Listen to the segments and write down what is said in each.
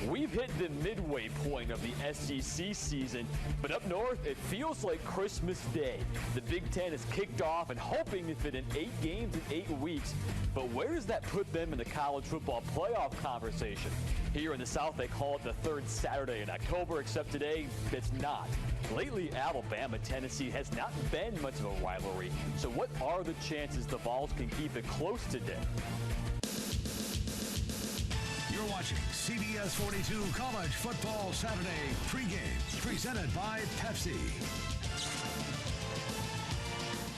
We've hit the midway point of the SEC season, but up north, it feels like Christmas Day. The Big Ten has kicked off and hoping to fit in 8 games in 8 weeks. But where does that put them in the college football playoff conversation? Here in the South, they call it the third Saturday in October, except today, it's not. Lately, Alabama-Tennessee has not been much of a rivalry. So what are the chances the Vols can keep it close today? You're watching CBS 42 College Football Saturday Pregame, presented by Pepsi.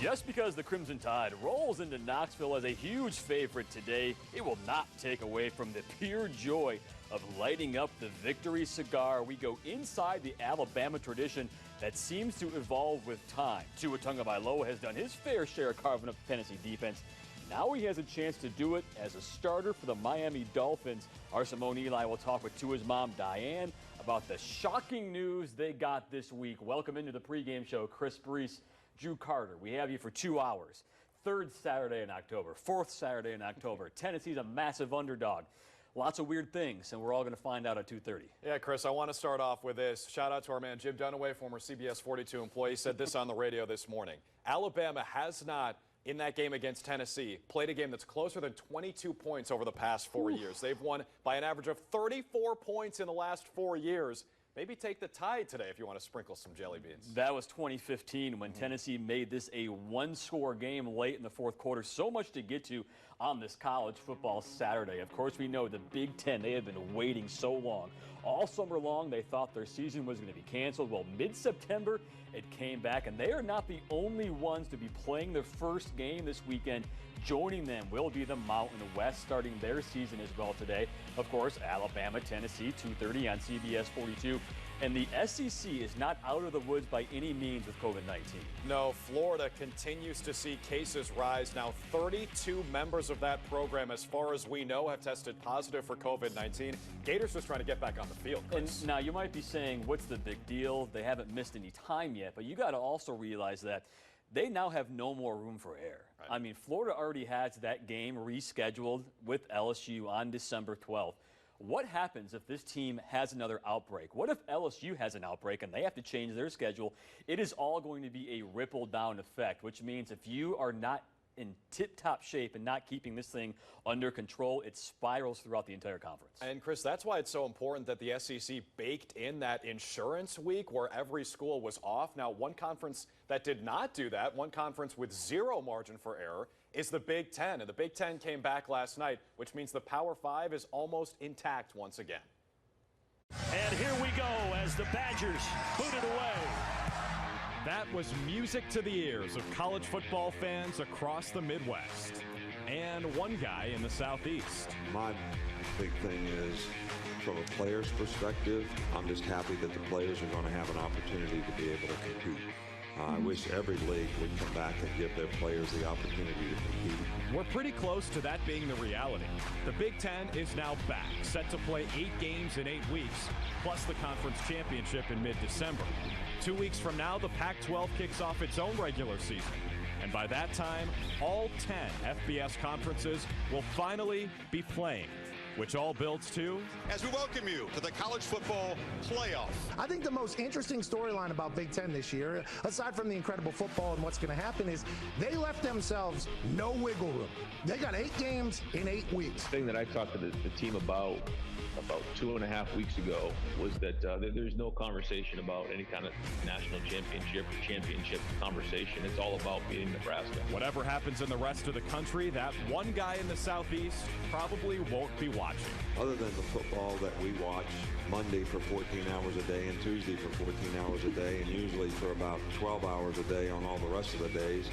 Just because the Crimson Tide rolls into Knoxville as a huge favorite today, it will not take away from the pure joy of lighting up the victory cigar. We go inside the Alabama tradition that seems to evolve with time. Tua Tagovailoa has done his fair share of carving up the Tennessee defense. Now he has a chance to do it as a starter for the Miami Dolphins. Our Simone Eli will talk with Tua's mom, Diane, about the shocking news they got this week. Welcome into the pregame show, Chris Brees, Drew Carter. We have you for 2 hours. Third Saturday in October, fourth Saturday in October. Tennessee's a massive underdog. Lots of weird things, and we're all going to find out at 2:30. Yeah, Chris, I want to start off with this. Shout out to our man Jim Dunaway, former CBS 42 employee, said this on the radio this morning. Alabama has not, in that game against Tennessee, played a game that's closer than 22 points over the past 4 years. They've won by an average of 34 points in the last 4 years. Maybe take the Tide today if you want to sprinkle some jelly beans. That was 2015 when Tennessee made this a one-score game late in the fourth quarter. So much to get to on this college football Saturday. Of course, we know the Big Ten, they have been waiting so long. All summer long, they thought their season was going to be canceled. Well, mid-September, it came back, and they are not the only ones to be playing their first game this weekend. Joining them will be the Mountain West, starting their season as well today. Of course, Alabama, Tennessee, 2:30 on CBS 42. And the SEC is not out of the woods by any means with COVID-19. No, Florida continues to see cases rise. Now, 32 members of that program, as far as we know, have tested positive for COVID-19. Gators just trying to get back on the field, Chris. And now you might be saying, what's the big deal? They haven't missed any time yet, but you got to also realize that they now have no more room for error. Right. I mean, Florida already has that game rescheduled with LSU on December 12th. What happens if this team has another outbreak? What if LSU has an outbreak and they have to change their schedule? It is all going to be a ripple-down effect, which means if you are not in tip-top shape and not keeping this thing under control, it spirals throughout the entire conference. And, Chris, that's why it's so important that the SEC baked in that insurance week where every school was off. Now, one conference that did not do that, one conference with zero margin for error, is the Big Ten. And the Big Ten came back last night, which means the Power Five is almost intact once again. And here we go as the Badgers boot it away. That was music to the ears of college football fans across the Midwest and one guy in the Southeast. My big thing is, from a player's perspective, I'm just happy that the players are going to have an opportunity to be able to compete. I wish every league would come back and give their players the opportunity to compete. We're pretty close to that being the reality. The Big Ten is now back, set to play 8 games in 8 weeks, plus the conference championship in mid-December. 2 weeks from now, the Pac-12 kicks off its own regular season. And by that time, all 10 FBS conferences will finally be playing, which all builds to... As we welcome you to the college football playoff. I think the most interesting storyline about Big Ten this year, aside from the incredible football and what's going to happen, is they left themselves no wiggle room. They got 8 games in 8 weeks. The thing that I talked to the team about 2.5 weeks ago was that there's no conversation about any kind of national championship conversation. It's all about beating Nebraska. Whatever happens in the rest of the country, that one guy in the Southeast probably won't be watching. Other than the football that we watch Monday for 14 hours a day and Tuesday for 14 hours a day and usually for about 12 hours a day on all the rest of the days,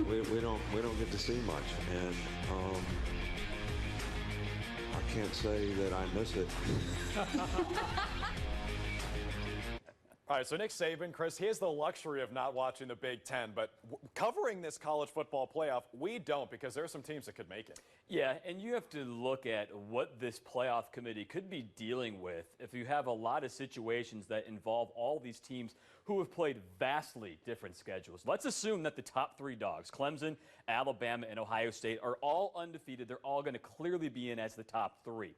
we don't get to see much. And I can't say that I miss it. All right, so Nick Saban, Chris, he has the luxury of not watching the Big Ten, but covering this college football playoff, we don't, because there are some teams that could make it. Yeah, and you have to look at what this playoff committee could be dealing with if you have a lot of situations that involve all these teams who have played vastly different schedules. Let's assume that the top 3 dogs, Clemson, Alabama, and Ohio State, are all undefeated. They're all going to clearly be in as the top 3.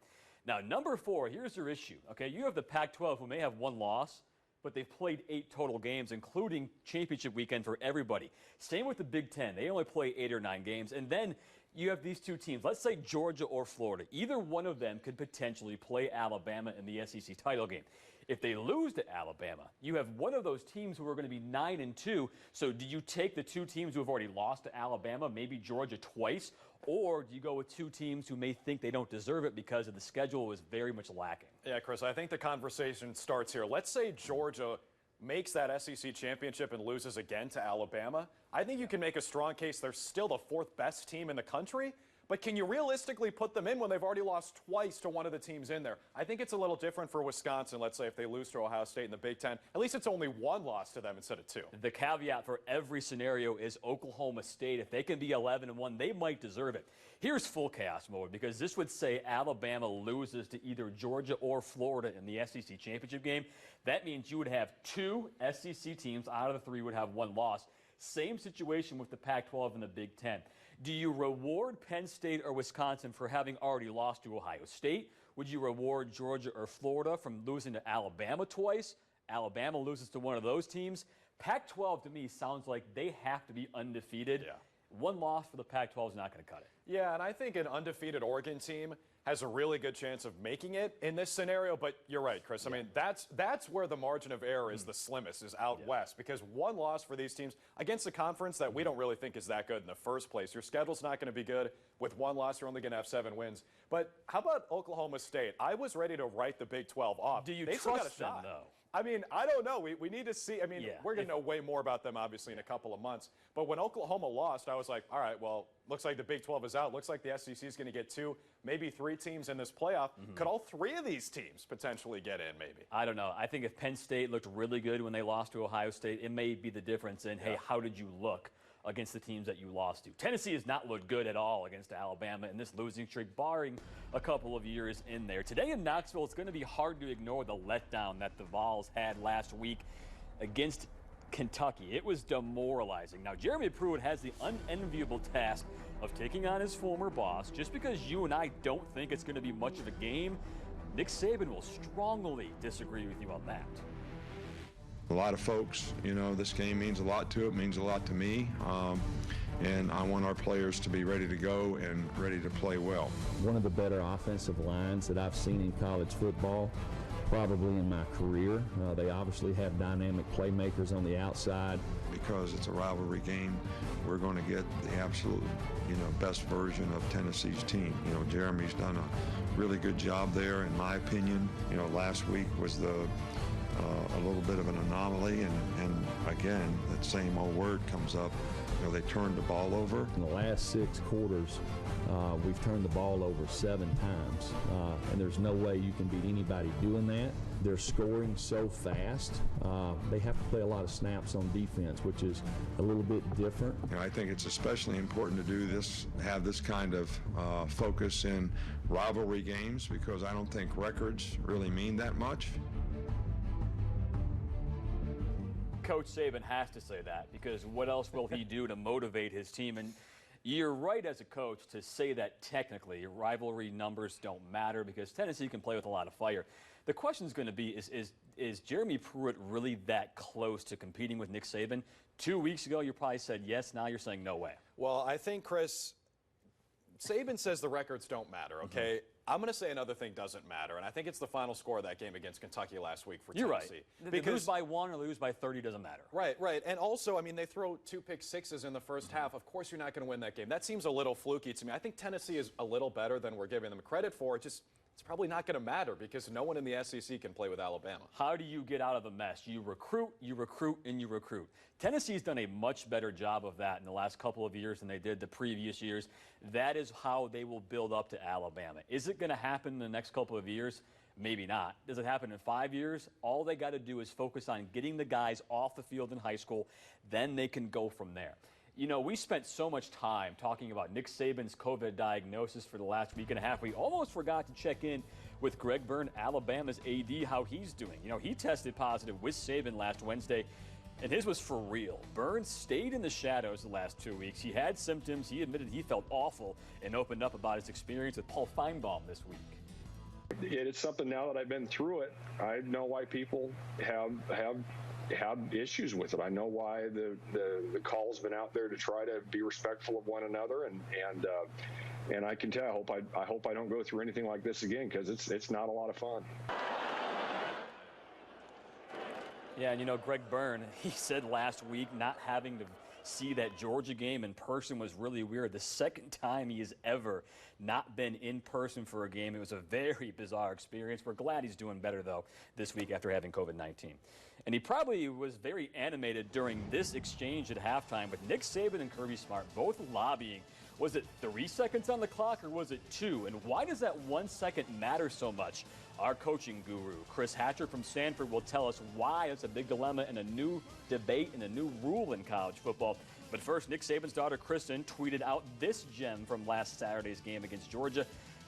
Now, number 4, here's your issue. Okay, you have the Pac-12 who may have 1 loss, but they've played 8 total games, including championship weekend for everybody. Same with the Big Ten. They only play 8 or 9 games. And then you have these 2 teams. Let's say Georgia or Florida. Either one of them could potentially play Alabama in the SEC title game. If they lose to Alabama, you have one of those teams who are going to be 9-2. So do you take the 2 teams who have already lost to Alabama, maybe Georgia twice, or do you go with 2 teams who may think they don't deserve it because of the schedule is very much lacking? Yeah, Chris, I think the conversation starts here. Let's say Georgia makes that SEC championship and loses again to Alabama. I think you can make a strong case they're still the 4th best team in the country. But can you realistically put them in when they've already lost twice to one of the teams in there? I think it's a little different for Wisconsin, let's say, if they lose to Ohio State in the Big Ten. At least it's only 1 loss to them instead of 2. The caveat for every scenario is Oklahoma State. If they can be 11-1, they might deserve it. Here's full chaos mode, because this would say Alabama loses to either Georgia or Florida in the SEC championship game. That means you would have 2 SEC teams out of the 3 would have 1 loss. Same situation with the Pac-12 and the Big Ten. Do you reward Penn State or Wisconsin for having already lost to Ohio State? Would you reward Georgia or Florida from losing to Alabama twice? Alabama loses to one of those teams. Pac-12 to me sounds like they have to be undefeated. Yeah. 1 loss for the Pac-12 is not going to cut it. Yeah, and I think an undefeated Oregon team has a really good chance of making it in this scenario. But you're right, Chris. I mean, that's where the margin of error is the slimmest, is out west. Because 1 loss for these teams against a conference that we don't really think is that good in the first place. Your schedule's not going to be good. With 1 loss, you're only going to have 7 wins. But how about Oklahoma State? I was ready to write the Big 12 off. Do you They still got a trust them, shot. though? I mean, I don't know. We need to see. I mean, we're going to know way more about them, obviously, in a couple of months. But when Oklahoma lost, I was like, all right, well, looks like the Big 12 is out. Looks like the SEC is going to get 2, maybe 3 teams in this playoff. Could all 3 of these teams potentially get in, maybe? I don't know. I think if Penn State looked really good when they lost to Ohio State, it may be the difference in, hey, how did you look against the teams that you lost to? Tennessee has not looked good at all against Alabama in this losing streak, barring a couple of years in there. Today in Knoxville, it's going to be hard to ignore the letdown that the Vols had last week against Kentucky. It was demoralizing. Now, Jeremy Pruitt has the unenviable task of taking on his former boss. Just because you and I don't think it's going to be much of a game, Nick Saban will strongly disagree with you on that. A lot of folks, you know, this game means a lot to it, means a lot to me, and I want our players to be ready to go and ready to play well. One of the better offensive lines that I've seen in college football, probably in my career. They obviously have dynamic playmakers on the outside. Because it's a rivalry game, we're going to get the absolute, best version of Tennessee's team. Jeremy's done a really good job there, in my opinion. Last week was a little bit of an anomaly, and again, that same old word comes up. They turned the ball over. In the last 6 quarters, we've turned the ball over 7 times, and there's no way you can beat anybody doing that. They're scoring so fast. They have to play a lot of snaps on defense, which is a little bit different. I think it's especially important to do this, have this kind of focus in rivalry games, because I don't think records really mean that much. Coach Saban has to say that, because what else will he do to motivate his team? And you're right as a coach to say that technically rivalry numbers don't matter, because Tennessee can play with a lot of fire. The question is going to be, is Jeremy Pruitt really that close to competing with Nick Saban? 2 weeks ago, you probably said yes. Now you're saying no way. Well, I think, Chris, Saban says the records don't matter, okay? I'm going to say another thing doesn't matter, and I think it's the final score of that game against Kentucky last week for Tennessee. You're right. Because lose by 1 or lose by 30 doesn't matter. Right. And also, they throw 2 pick-sixes in the first half. Of course you're not going to win that game. That seems a little fluky to me. I think Tennessee is a little better than we're giving them credit for. It's probably not going to matter, because no one in the SEC can play with Alabama. How do you get out of the mess? You recruit, and you recruit. Tennessee's done a much better job of that in the last couple of years than they did the previous years. That is how they will build up to Alabama. Is it going to happen in the next couple of years? Maybe not. Does it happen in 5 years? All they got to do is focus on getting the guys off the field in high school. Then they can go from there. We spent so much time talking about Nick Saban's COVID diagnosis for the last week and a half. We almost forgot to check in with Greg Byrne, Alabama's AD, how he's doing. He tested positive with Saban last Wednesday, and his was for real. Byrne stayed in the shadows the last 2 weeks. He had symptoms. He admitted he felt awful and opened up about his experience with Paul Feinbaum this week. It's something now that I've been through it. I know why people have issues with it. I know why the call's been out there to try to be respectful of one another, and I can tell. I hope I don't go through anything like this again, because it's not a lot of fun. Yeah, and you know, Greg Byrne, he said last week not having to see that Georgia game in person was really weird. The second time he has ever not been in person for a game. It was a very bizarre experience. We're glad he's doing better, though, this week after having COVID-19. And he probably was very animated during this exchange at halftime with Nick Saban and Kirby Smart both lobbying. Was it 3 seconds on the clock or was it 2? And why does that 1 second matter so much? Our coaching guru, Chris Hatcher from Stanford, will tell us why it's a big dilemma and a new debate and a new rule in college football. But first, Nick Saban's daughter, Kristen, tweeted out this gem from last Saturday's game against Georgia.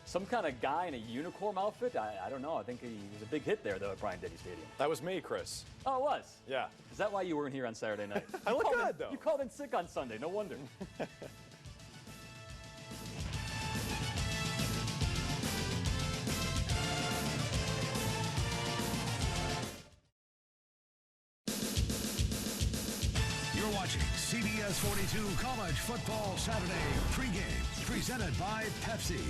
Some kind of guy in a uniform outfit? I don't know. I think he was a big hit there, though, at Bryant-Denny Stadium. That was me, Chris. Oh, it was? Yeah. Is that why you weren't here on Saturday night? I look good, though. You called in sick on Sunday. No wonder. You're watching CBS 42 College Football Saturday Pregame, presented by Pepsi.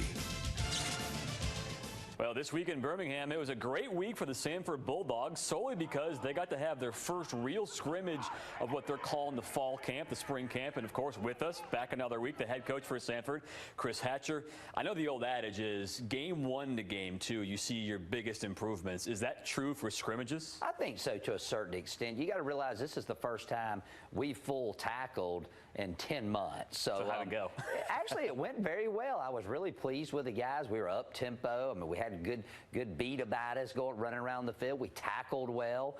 Well, this week in Birmingham, it was a great week for the Sanford Bulldogs, solely because they got to have their first real scrimmage of what they're calling the fall camp, the spring camp. And, of course, with us, back another week, the head coach for Sanford, Chris Hatcher. I know the old adage is game 1 to game 2, you see your biggest improvements. Is that true for scrimmages? I think so to a certain extent. You got to realize this is the first time we full tackled in 10 months. So how'd it go? Actually, it went very well. I was really pleased with the guys. We were up tempo. I mean, we had a good beat about us running around the field. We tackled well.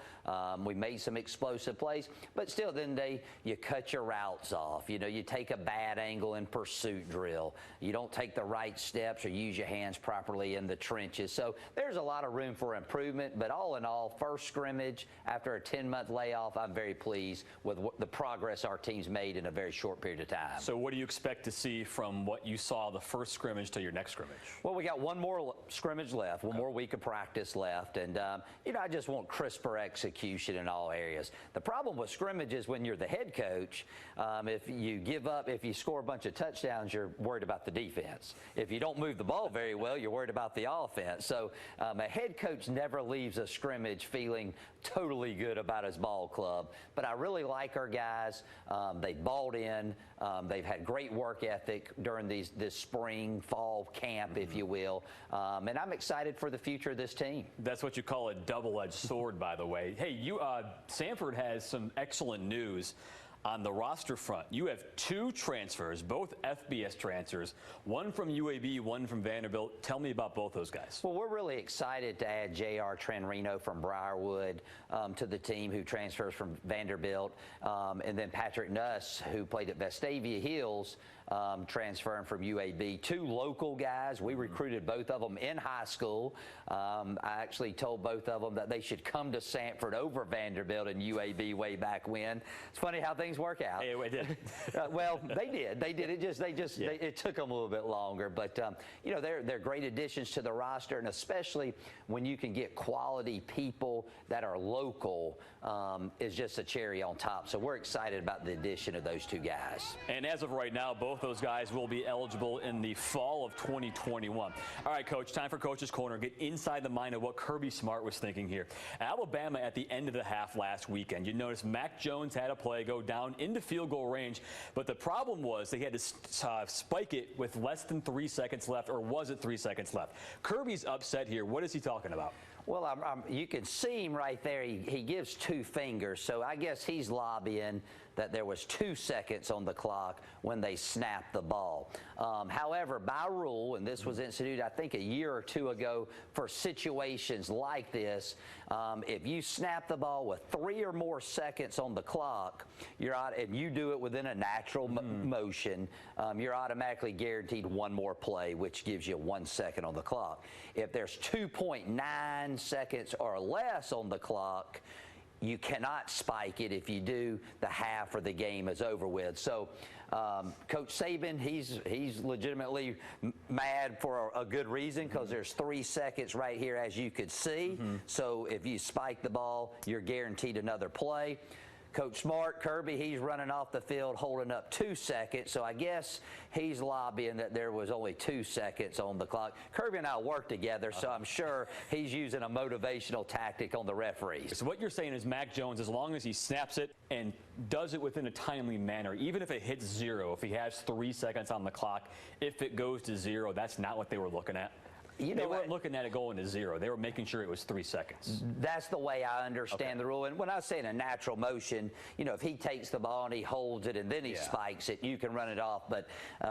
We made some explosive plays. But still, then you cut your routes off. You know, you take a bad angle in pursuit drill. You don't take the right steps or use your hands properly in the trenches. So there's a lot of room for improvement. But all in all, first scrimmage after a 10-month layoff, I'm very pleased with the progress our team's made in a very short period of time. So what do you expect to see from what you saw the first scrimmage to your next scrimmage? Well, we got one more scrimmage left, one more week of practice left, and you know, I just want crisper execution in all areas. The problem with scrimmages when you're the head coach, if you give up, if you score a bunch of touchdowns, you're worried about the defense. If you don't move the ball very well, you're worried about the offense. So a head coach never leaves a scrimmage feeling totally good about his ball club. But I really like our guys. They balled in. They've had great work ethic during this spring, fall camp, if you will. And I'm excited for the future of this team. That's what you call a double-edged sword, by the way. Hey, Sanford has some excellent news on the roster front. You have 2 transfers, both FBS transfers, one from UAB, one from Vanderbilt. Tell me about both those guys. Well, we're really excited to add J.R. Tranrino from Briarwood to the team, who transfers from Vanderbilt, and then Patrick Nuss, who played at Vestavia Hills, transferring from UAB. 2 local guys. We recruited both of them in high school. I actually told both of them that they should come to Sanford over Vanderbilt and UAB way back when. It's funny how things work out. Hey, we did. Well, they did. It took them a little bit longer. But you know, they're great additions to the roster, and especially when you can get quality people that are local, is just a cherry on top. So we're excited about the addition of those 2 guys. And as of right now, both those guys will be eligible in the fall of 2021. All right, Coach, time for Coach's Corner. Get inside the mind of what Kirby Smart was thinking here. Alabama at the end of the half last weekend, you notice Mac Jones had a play go down into field goal range, but the problem was they had to spike it with less than 3 seconds left, or was it 3 seconds left? Kirby's upset here. What is he talking about? Well, you can see him right there. He gives 2 fingers, so I guess he's lobbying that there was 2 seconds on the clock when they snapped the ball. However, by rule, and this was instituted, I think, a year or 2 ago for situations like this, if you snap the ball with 3 or more seconds on the clock, you're out, and you do it within a natural motion, you're automatically guaranteed 1 more play, which gives you 1 second on the clock. If there's 2.9 seconds or less on the clock, you cannot spike it. If you do, the half or the game is over with. So Coach Saban, he's legitimately mad for a good reason, because there's 3 seconds right here, as you could see. So if you spike the ball, you're guaranteed another play. Coach Smart, Kirby, he's running off the field holding up 2 seconds. So I guess he's lobbying that there was only 2 seconds on the clock. Kirby and I work together, so I'm sure he's using a motivational tactic on the referees. So what you're saying is Mac Jones, as long as he snaps it and does it within a timely manner, even if it hits 0, if he has 3 seconds on the clock, if it goes to 0, that's not what they were looking at? They weren't looking at it going to 0. They were making sure it was 3 seconds. That's the way I understand the rule. And when I say in a natural motion, if he takes the ball and he holds it and then he spikes it, you can run it off. But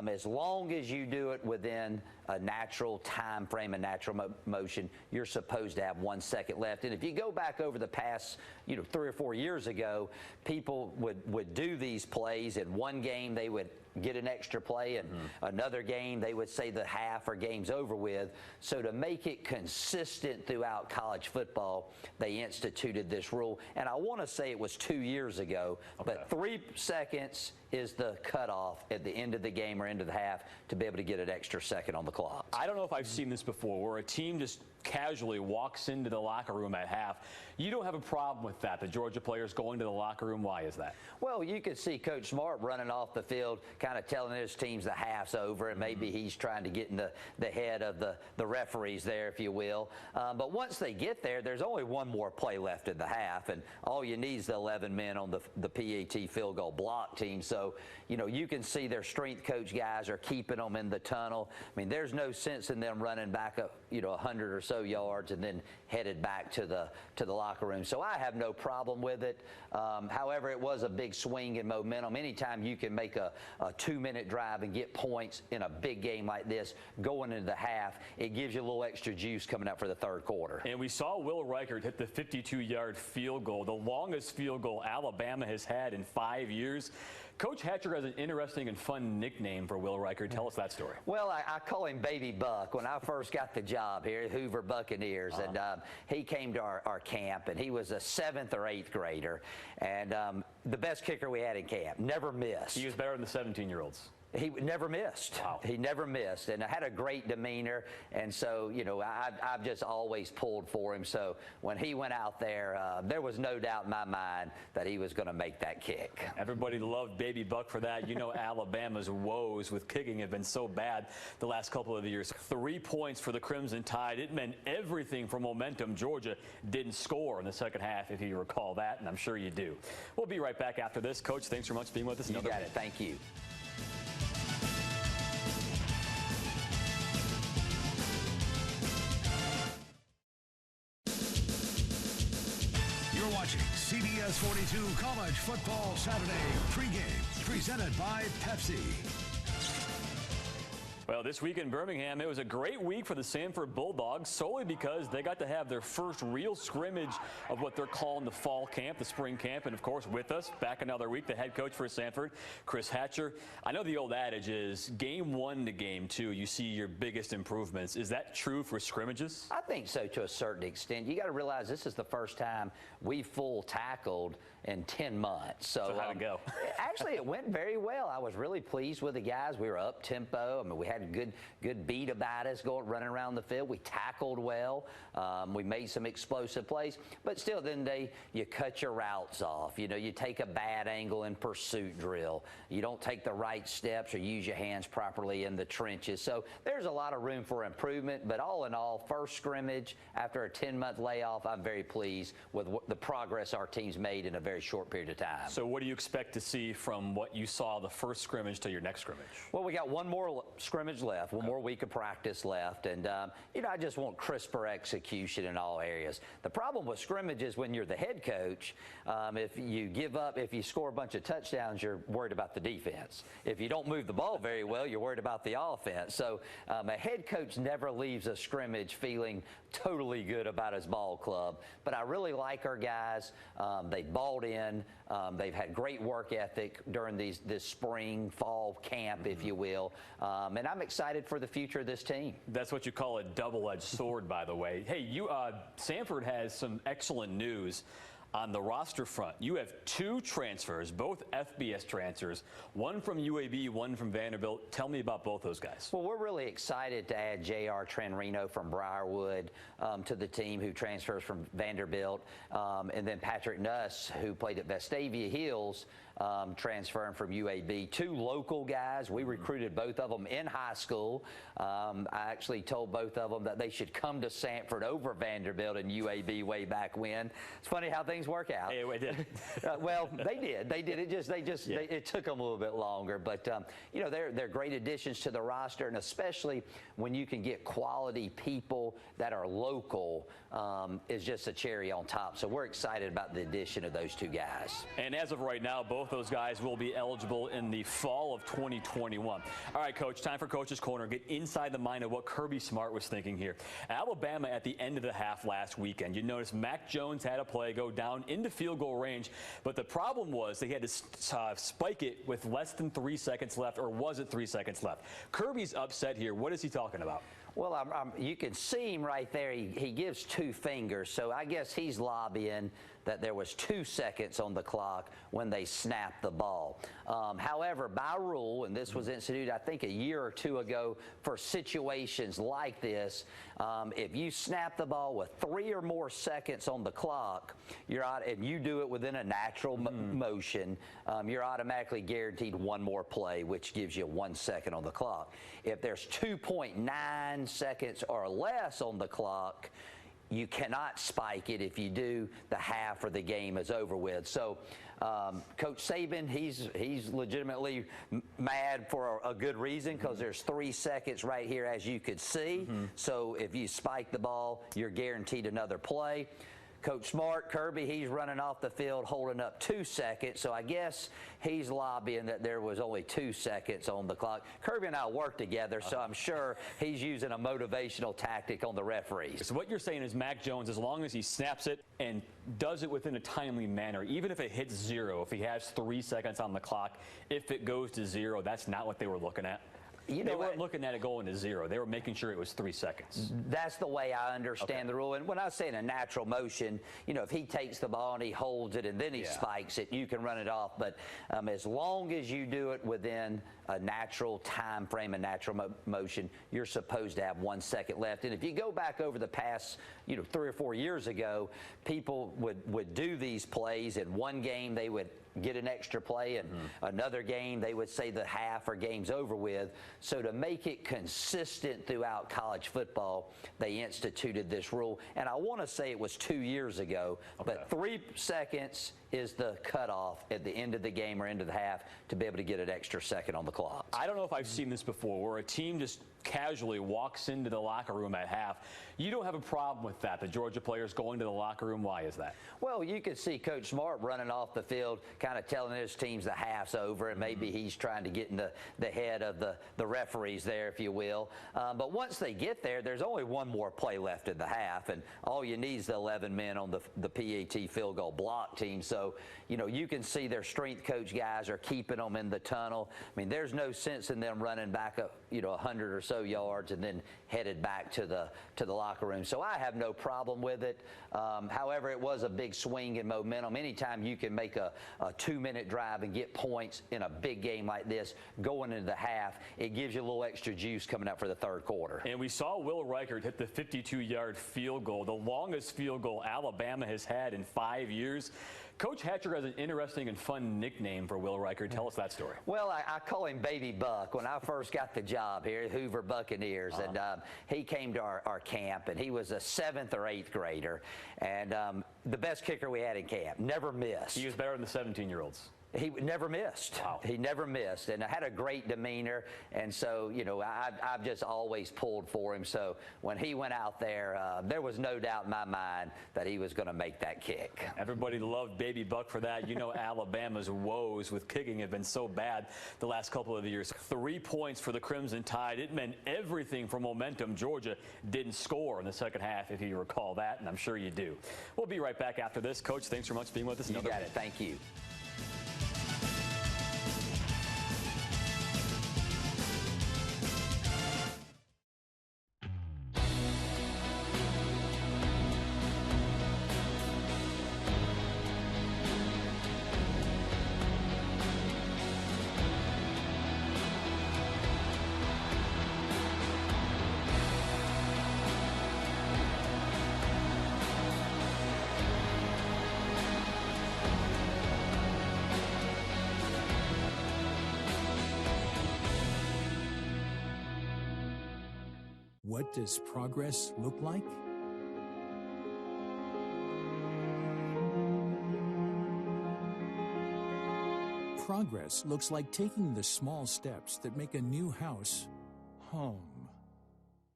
as long as you do it within a natural time frame, a natural motion, you're supposed to have 1 second left. And if you go back over the past, 3 or 4 years ago, people would do these plays. In one game, they would get an extra play, and another game they would say the half or game's over with. So to make it consistent throughout college football, they instituted this rule. And I want to say it was 2 years ago, but 3 seconds is the cutoff at the end of the game or end of the half to be able to get an extra second on the clock. I don't know if I've seen this before, where a team just casually walks into the locker room at half. You don't have a problem with that, the Georgia players going to the locker room. Why is that? Well, you could see Coach Smart running off the field, kind of telling his teams the half's over, and maybe he's trying to get in the head of the referees there, if you will. But once they get there, there's only one more play left in the half, and all you need is the 11 men on the PAT field goal block team. So, you can see their strength coach guys are keeping them in the tunnel. I mean, there's no sense in them running back up, 100 or so yards and then headed back to the locker room. So I have no problem with it. However, it was a big swing in momentum. Anytime you can make a 2-minute drive and get points in a big game like this going into the half, it gives you a little extra juice coming up for the third quarter. And we saw Will Reichert hit the 52-yard field goal, the longest field goal Alabama has had in 5 years. Coach Hatcher has an interesting and fun nickname for Will Reichert. Tell us that story. Well, I call him Baby Buck. When I first got the job here at Hoover Buccaneers, and he came to our camp, and he was a 7th or 8th grader, and the best kicker we had in camp, never missed. He was better than the 17-year-olds. He never missed. Wow. He never missed, and I had a great demeanor, and so, I've just always pulled for him. So when he went out there, there was no doubt in my mind that he was going to make that kick. Everybody loved Baby Buck for that. Alabama's woes with kicking have been so bad the last couple of years. 3 points for the Crimson Tide. It meant everything for momentum. Georgia didn't score in the second half, if you recall that, and I'm sure you do. We'll be right back after this. Coach, thanks so much for being with us. You got it. Thank you. Watching CBS 42 College Football Saturday pregame, presented by Pepsi. Well, this week in Birmingham, it was a great week for the Sanford Bulldogs, solely because they got to have their first real scrimmage of what they're calling the fall camp, the spring camp. And, of course, with us, back another week, the head coach for Sanford, Chris Hatcher. I know the old adage is game 1 to game 2, you see your biggest improvements. Is that true for scrimmages? I think so, to a certain extent. You got to realize this is the first time we full tackled in 10 months. So how'd it go? Actually, it went very well. I was really pleased with the guys. We were up tempo. I mean, we had a good beat about us running around the field. We tackled well. We made some explosive plays. But still, then you cut your routes off. You take a bad angle in pursuit drill. You don't take the right steps or use your hands properly in the trenches. So there's a lot of room for improvement. But all in all, first scrimmage after a 10-month layoff, I'm very pleased with the progress our team's made in a very short period of time. So what do you expect to see from what you saw the first scrimmage to your next scrimmage? Well, we got one more scrimmage left, one more week of practice left, and I just want crisper execution in all areas. The problem with scrimmages when you're the head coach, if you give up, if you score a bunch of touchdowns, you're worried about the defense. If you don't move the ball very well, you're worried about the offense. So a head coach never leaves a scrimmage feeling totally good about his ball club. But I really like our guys. They balled in. They've had great work ethic during this spring, fall camp, if you will. And I'm excited for the future of this team. That's what you call a double-edged sword, by the way. Hey, Sanford has some excellent news. On the roster front, you have 2 transfers, both FBS transfers, one from UAB, one from Vanderbilt. Tell me about both those guys. Well, we're really excited to add J.R. Trenrino from Briarwood to the team, who transfers from Vanderbilt, and then Patrick Nuss, who played at Vestavia Hills, transferring from UAB. 2 local guys. We recruited both of them in high school. I actually told both of them that they should come to Sanford over Vanderbilt and UAB way back when. It's funny how things work out. Hey, we did. Well, they did. It took them a little bit longer, but you know, they're great additions to the roster, and especially when you can get quality people that are local, is just a cherry on top. So we're excited about the addition of those 2 guys. And as of right now, both those guys will be eligible in the fall of 2021. All right, Coach, time for Coach's Corner. Get inside the mind of what Kirby Smart was thinking here. Alabama at the end of the half last weekend, you notice Mac Jones had a play go down into field goal range, but the problem was they had to spike it with less than 3 seconds left, or was it 3 seconds left? Kirby's upset here. What is he talking about? Well, you can see him right there. He gives 2 fingers, so I guess he's lobbying that there was 2 seconds on the clock when they snapped the ball. However, by rule, and this was instituted, I think, a year or 2 ago for situations like this, if you snap the ball with 3 or more seconds on the clock, you're out, and you do it within a natural motion, you're automatically guaranteed 1 more play, which gives you 1 second on the clock. If there's 2.9 seconds or less on the clock, you cannot spike it. If you do, the half or the game is over with. So Coach Saban, he's legitimately mad for a good reason, because there's 3 seconds right here, as you could see. So if you spike the ball, you're guaranteed another play. Coach Smart, Kirby, he's running off the field holding up 2 seconds, so I guess he's lobbying that there was only 2 seconds on the clock. Kirby and I work together, so I'm sure he's using a motivational tactic on the referees. So what you're saying is Mac Jones, as long as he snaps it and does it within a timely manner, even if it hits 0, if he has 3 seconds on the clock, if it goes to 0, that's not what they were looking at? They weren't looking at it going to 0. They were making sure it was 3 seconds. That's the way I understand the rule. And when I say in a natural motion, you know, if he takes the ball and he holds it and then he spikes it, you can run it off. But as long as you do it within a natural time frame, a natural motion, you're supposed to have 1 second left. And if you go back over the past, 3 or 4 years ago, people would do these plays. In one game, they would get an extra play, and another game they would say the half or game's over with. So to make it consistent throughout college football, they instituted this rule, and I want to say it was 2 years ago, but 3 seconds is the cutoff at the end of the game or end of the half to be able to get an extra second on the clock. I don't know if I've seen this before, where a team just casually walks into the locker room at half. You don't have a problem with that, the Georgia players going to the locker room. Why is that? Well, you could see Coach Smart running off the field, kind of telling his teams the half's over, and maybe he's trying to get in the head of the referees there, if you will. But once they get there, there's only 1 more play left in the half, and all you need is the 11 men on the PAT field goal block team. So, you can see their strength coach guys are keeping them in the tunnel. I mean, there's no sense in them running back up, 100 or so yards and then headed back to the locker room. So I have no problem with it. However, it was a big swing in momentum. Anytime you can make a 2-minute drive and get points in a big game like this going into the half, it gives you a little extra juice coming up for the third quarter. And we saw Will Reichert hit the 52-yard field goal, the longest field goal Alabama has had in 5 years. Coach Hatcher has an interesting and fun nickname for Will Reichert. Tell us that story. Well, I call him Baby Buck. When I first got the job here at Hoover Buccaneers, and he came to our camp, and he was a 7th or 8th grader, and the best kicker we had in camp, never missed. He was better than the 17-year-olds. He never missed. Wow. He never missed, and I had a great demeanor, and so, I've just always pulled for him. So when he went out there, there was no doubt in my mind that he was going to make that kick. Everybody loved Baby Buck for that. Alabama's woes with kicking have been so bad the last couple of years. 3 points for the Crimson Tide. It meant everything for momentum. Georgia didn't score in the second half, if you recall that, and I'm sure you do. We'll be right back after this. Coach, thanks so much for being with us. You got it. Thank you. What does progress look like? Progress looks like taking the small steps that make a new house home.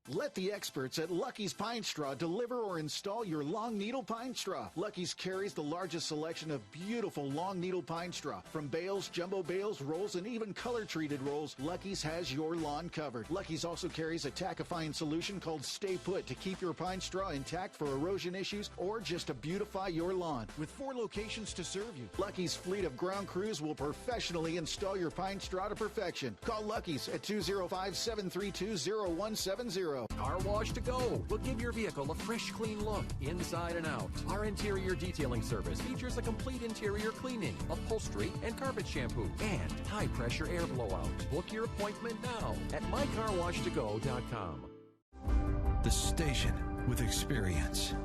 Let the experts at Lucky's Pine Straw deliver or install your long needle pine straw. Lucky's carries the largest selection of beautiful long needle pine straw. From bales, jumbo bales, rolls, and even color-treated rolls, Lucky's has your lawn covered. Lucky's also carries a tackifying solution called Stay Put to keep your pine straw intact for erosion issues or just to beautify your lawn. With 4 locations to serve you, Lucky's fleet of ground crews will professionally install your pine straw to perfection. Call Lucky's at 205-732-0170. Car Wash to Go will give your vehicle a fresh, clean look inside and out. Our interior detailing service features a complete interior cleaning, upholstery, and carpet shampoo, and high-pressure air blowout. Book your appointment now at mycarwashtogo.com. The station with experience.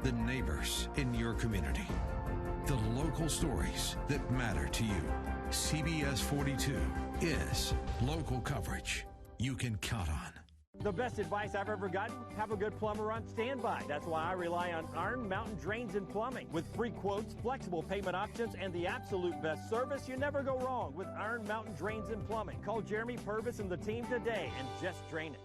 The neighbors in your community. The local stories that matter to you. CBS 42 is local coverage you can count on. The best advice I've ever gotten, have a good plumber on standby. That's why I rely on Iron Mountain Drains and Plumbing. With free quotes, flexible payment options, and the absolute best service, you never go wrong with Iron Mountain Drains and Plumbing. Call Jeremy Purvis and the team today and just drain it.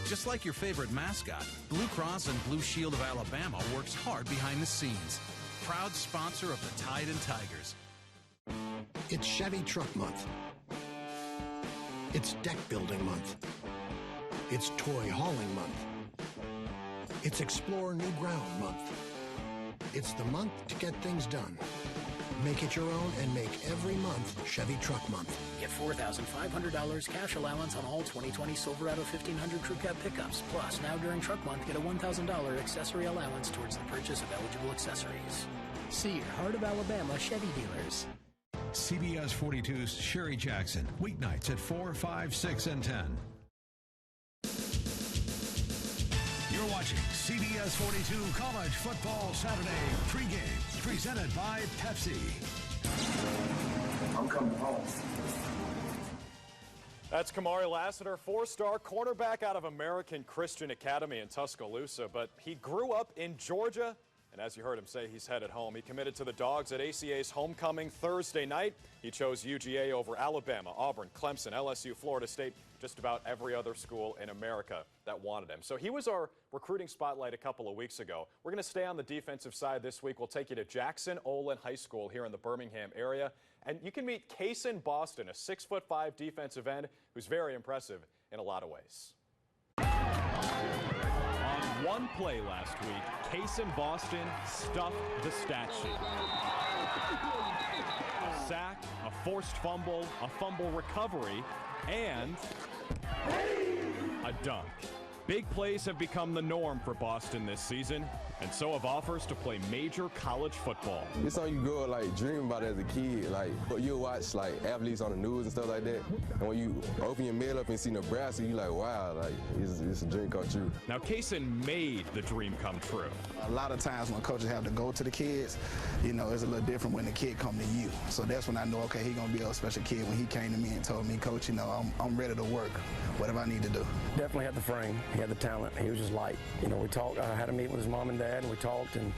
Just like your favorite mascot, Blue Cross and Blue Shield of Alabama works hard behind the scenes. Proud sponsor of the Tide and Tigers. It's Chevy Truck Month. It's Deck Building Month. It's Toy Hauling Month. It's Explore New Ground Month. It's the month to get things done. Make it your own and make every month Chevy Truck Month. Get $4,500 cash allowance on all 2020 Silverado 1500 Crew Cab pickups. Plus, now during Truck Month, get a $1,000 accessory allowance towards the purchase of eligible accessories. See your Heart of Alabama Chevy dealers. CBS 42's Sherry Jackson, weeknights at 4, 5, 6, and 10. You're watching CBS 42 College Football Saturday pregame, presented by Pepsi. I'm coming home. That's Kamari Lassiter, 4-star cornerback out of American Christian Academy in Tuscaloosa, but he grew up in Georgia, and as you heard him say, he's headed home. He committed to the Dogs at ACA's homecoming Thursday night. He chose UGA over Alabama, Auburn, Clemson, LSU, Florida State, just about every other school in America that wanted him. So he was our recruiting spotlight a couple of weeks ago. We're going to stay on the defensive side this week. We'll take you to Jackson Olin High School here in the Birmingham area. And you can meet Kaysen Boston, a 6'5" defensive end who's very impressive in a lot of ways. On one play last week, Kaysen Boston stuffed the stat sheet. A sack, a forced fumble, a fumble recovery, and a dunk. Big plays have become the norm for Boston this season, and so have offers to play major college football. It's something you grow up like dreaming about as a kid. Like, but you'll watch like athletes on the news and stuff like that, and when you open your mail up and see Nebraska, you like, wow, like it's a dream come true. Now Kaysen made the dream come true. A lot of times when coaches have to go to the kids, you know, it's a little different when the kid come to you. So that's when I know, okay, he's gonna be a special kid. When he came to me and told me, Coach, you know, I'm ready to work. Whatever I need to do. Definitely had the frame. He had the talent. He was just light. You know, we talked. I had a meeting with his mom and dad, and we talked, and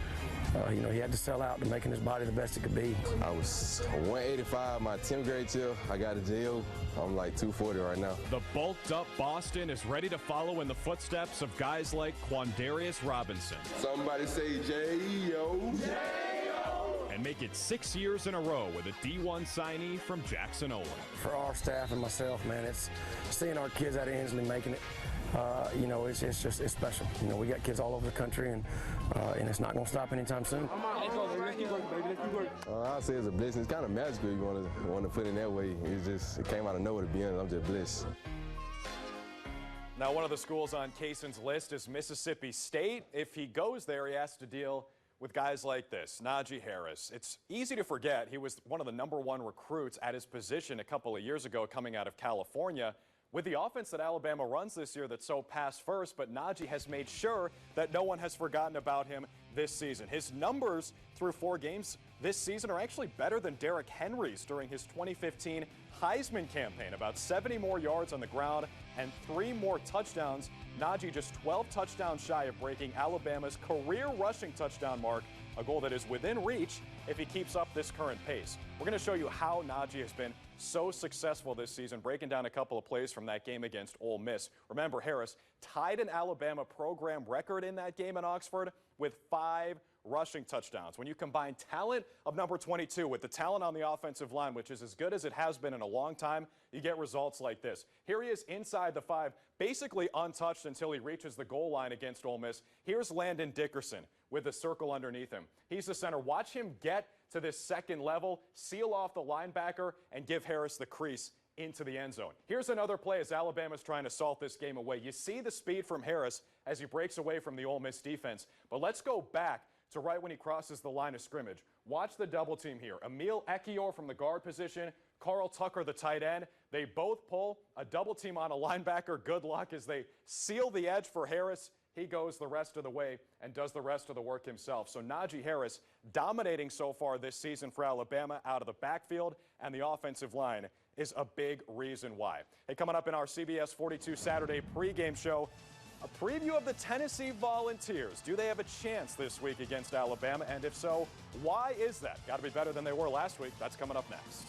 you know, he had to sell out to making his body the best it could be. I was 185 my 10th grade till I got to jail. I'm like 240 right now. The bulked-up Boston is ready to follow in the footsteps of guys like Quandarius Robinson. Somebody say J-O. And make it 6 years in a row with a D1 signee from Jackson Olin. For our staff and myself, man, it's seeing our kids out of Inslee making it. You know, it's special. You know, we got kids all over the country, and it's not going to stop anytime soon. I'll say it's a blessing. It's kind of magical. You want to put it in that way. It came out of nowhere, to be honest. I'm just blessed. Now, one of the schools on Kaysen's list is Mississippi State. If he goes there, he has to deal with guys like this, Najee Harris. It's easy to forget he was one of the #1 recruits at his position a couple of years ago coming out of California. With the offense that Alabama runs this year that's so pass first, but Najee has made sure that no one has forgotten about him this season. His numbers through 4 games this season are actually better than Derrick Henry's during his 2015 Heisman campaign. About 70 more yards on the ground and 3 more touchdowns. Najee just 12 touchdowns shy of breaking Alabama's career rushing touchdown mark, a goal that is within reach if he keeps up this current pace. We're going to show you how Najee has been so successful this season, breaking down a couple of plays from that game against Ole Miss. Remember, Harris tied an Alabama program record in that game in Oxford with 5 rushing touchdowns. When you combine talent of number 22 with the talent on the offensive line, which is as good as it has been in a long time, you get results like this. Here he is inside the 5, basically untouched until he reaches the goal line against Ole Miss. Here's Landon Dickerson with the circle underneath him. He's the center. Watch him get to this second level, seal off the linebacker, and give Harris the crease into the end zone. Here's another play as Alabama's trying to salt this game away. You see the speed from Harris as he breaks away from the Ole Miss defense. But let's go back to right when he crosses the line of scrimmage. Watch the double team here. Emil Ekiyor from the guard position, Carl Tucker, the tight end. They both pull a double team on a linebacker. Good luck as they seal the edge for Harris. He goes the rest of the way and does the rest of the work himself. So Najee Harris dominating so far this season for Alabama out of the backfield, and the offensive line is a big reason why. Hey, coming up in our CBS 42 Saturday pregame show, a preview of the Tennessee Volunteers. Do they have a chance this week against Alabama? And if so, why is that? Got to be better than they were last week. That's coming up next.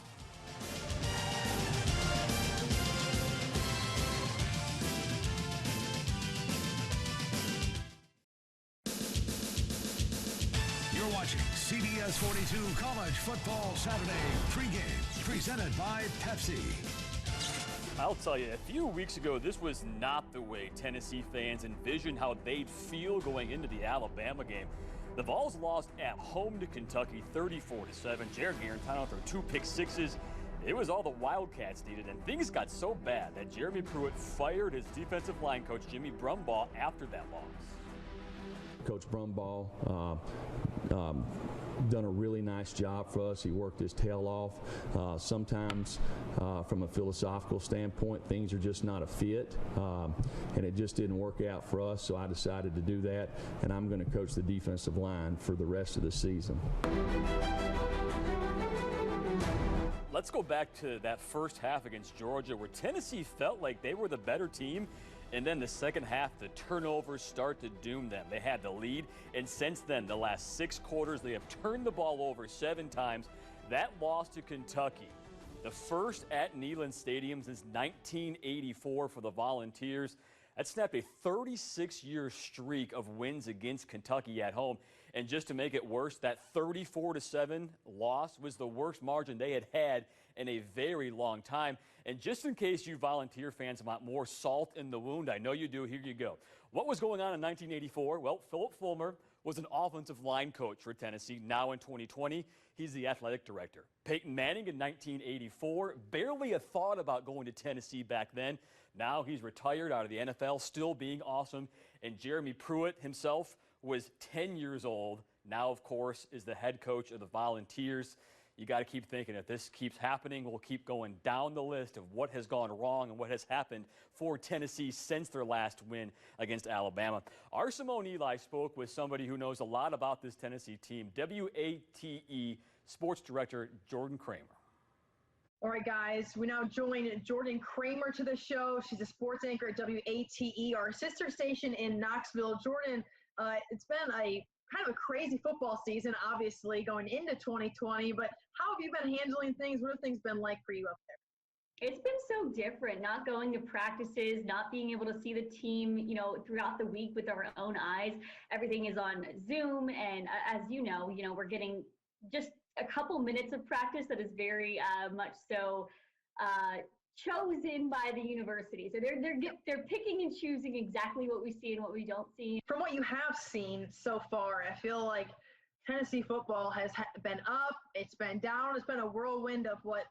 You're watching CBS 42 College Football Saturday pregame, presented by Pepsi. I'll tell you, a few weeks ago, this was not the way Tennessee fans envisioned how they'd feel going into the Alabama game. The Vols lost at home to Kentucky 34-7. Jared Garantano threw 2 pick sixes. It was all the Wildcats needed, and things got so bad that Jeremy Pruitt fired his defensive line coach, Jimmy Brumbaugh, after that loss. Coach Brumbaugh done a really nice job for us. He worked his tail off. Sometimes from a philosophical standpoint, things are just not a fit, and it just didn't work out for us, so I decided to do that, and I'm going to coach the defensive line for the rest of the season. Let's go back to that first half against Georgia where Tennessee felt like they were the better team. And then the second half, the turnovers start to doom them. They had the lead, and since then, the last 6 quarters, they have turned the ball over 7 times. That loss to Kentucky, the first at Neyland Stadium since 1984 for the Volunteers. That snapped a 36-year streak of wins against Kentucky at home. And just to make it worse, that 34-7 loss was the worst margin they had had in a very long time. And just in case you Volunteer fans want more salt in the wound, I know you do, here you go. What was going on in 1984? Well, Philip Fulmer was an offensive line coach for Tennessee. Now in 2020, he's the athletic director. Peyton Manning in 1984, barely a thought about going to Tennessee back then. Now he's retired out of the NFL, still being awesome. And Jeremy Pruitt himself was 10 years old. Now, of course, is the head coach of the Volunteers. You got to keep thinking if this keeps happening, we'll keep going down the list of what has gone wrong and what has happened for Tennessee since their last win against Alabama. Our Simone Eli spoke with somebody who knows a lot about this Tennessee team, WATE Sports Director Jordan Kramer. All right, guys, we now join Jordan Kramer to the show. She's a sports anchor at WATE, our sister station in Knoxville. Jordan, it's been a kind of a crazy football season, obviously, going into 2020, but how have you been handling things? What have things been like for you up there? It's been so different, not going to practices, not being able to see the team, throughout the week with our own eyes. Everything is on Zoom, and as you know, we're getting just a couple minutes of practice that is very much so chosen by the university. So they're picking and choosing exactly what we see and what we don't see. From what you have seen so far, I feel like Tennessee football has been up, it's been down, it's been a whirlwind of like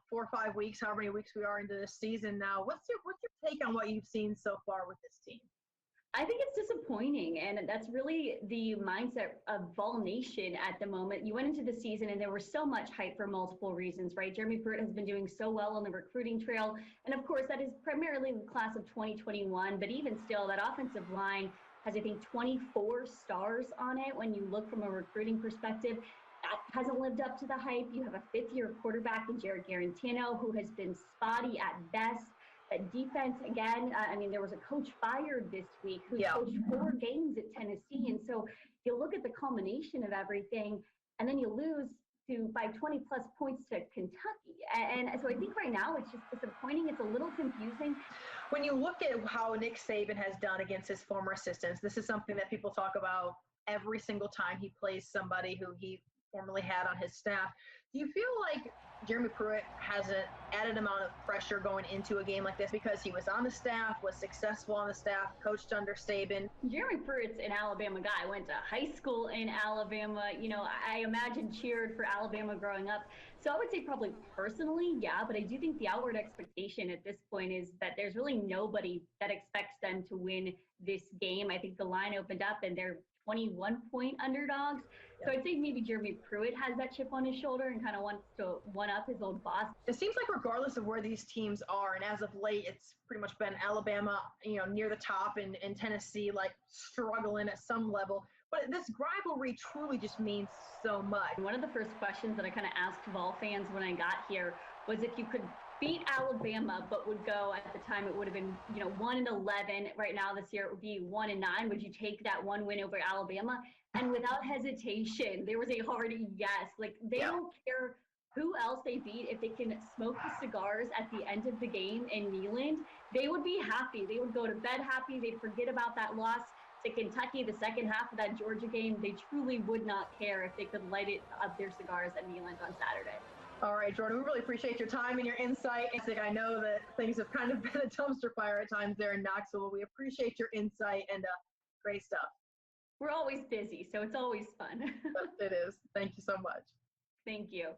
4 or 5 weeks, however many weeks we are into this season now. What's your take on what you've seen so far with this team? I think it's disappointing, and that's really the mindset of Vol Nation at the moment. You went into the season, and there was so much hype for multiple reasons, right? Jeremy Pruitt has been doing so well on the recruiting trail, and of course, that is primarily the class of 2021, but even still, that offensive line has, I think, 24 stars on it when you look from a recruiting perspective. That hasn't lived up to the hype. You have a fifth-year quarterback in Jared Garantino, who has been spotty at best. Defense, again, I mean, there was a coach fired this week who coached 4 games at Tennessee. And so you look at the culmination of everything, and then you lose by 20-plus points to Kentucky. And so I think right now it's just disappointing. It's a little confusing. When you look at how Nick Saban has done against his former assistants, this is something that people talk about every single time he plays somebody who he formerly had on his staff. Do you feel like Jeremy Pruitt has an added amount of pressure going into a game like this because he was on the staff, was successful on the staff, coached under Saban? Jeremy Pruitt's an Alabama guy. Went to high school in Alabama. You know, I imagine cheered for Alabama growing up. So I would say probably personally, yeah, but I do think the outward expectation at this point is that there's really nobody that expects them to win this game. I think the line opened up and they're 21-point underdogs. So I'd say maybe Jeremy Pruitt has that chip on his shoulder and kind of wants to one-up his old boss. It seems like regardless of where these teams are, and as of late, it's pretty much been Alabama, you know, near the top, and Tennessee, like, struggling at some level. But this rivalry truly just means so much. One of the first questions that I kind of asked Vol fans when I got here was if you could beat Alabama, but would go, at the time it would have been, 1-11. Right now this year it would be 1-9. Would you take that one win over Alabama? And without hesitation, there was a hard yes. Like, they don't care who else they beat. If they can smoke the cigars at the end of the game in Neyland, they would be happy. They would go to bed happy. They'd forget about that loss to Kentucky the second half of that Georgia game. They truly would not care if they could light it up their cigars at Neyland on Saturday. All right, Jordan, we really appreciate your time and your insight. I know that things have kind of been a dumpster fire at times there in Knoxville. We appreciate your insight and great stuff. We're always busy, so it's always fun. It is. Thank you so much. Thank you.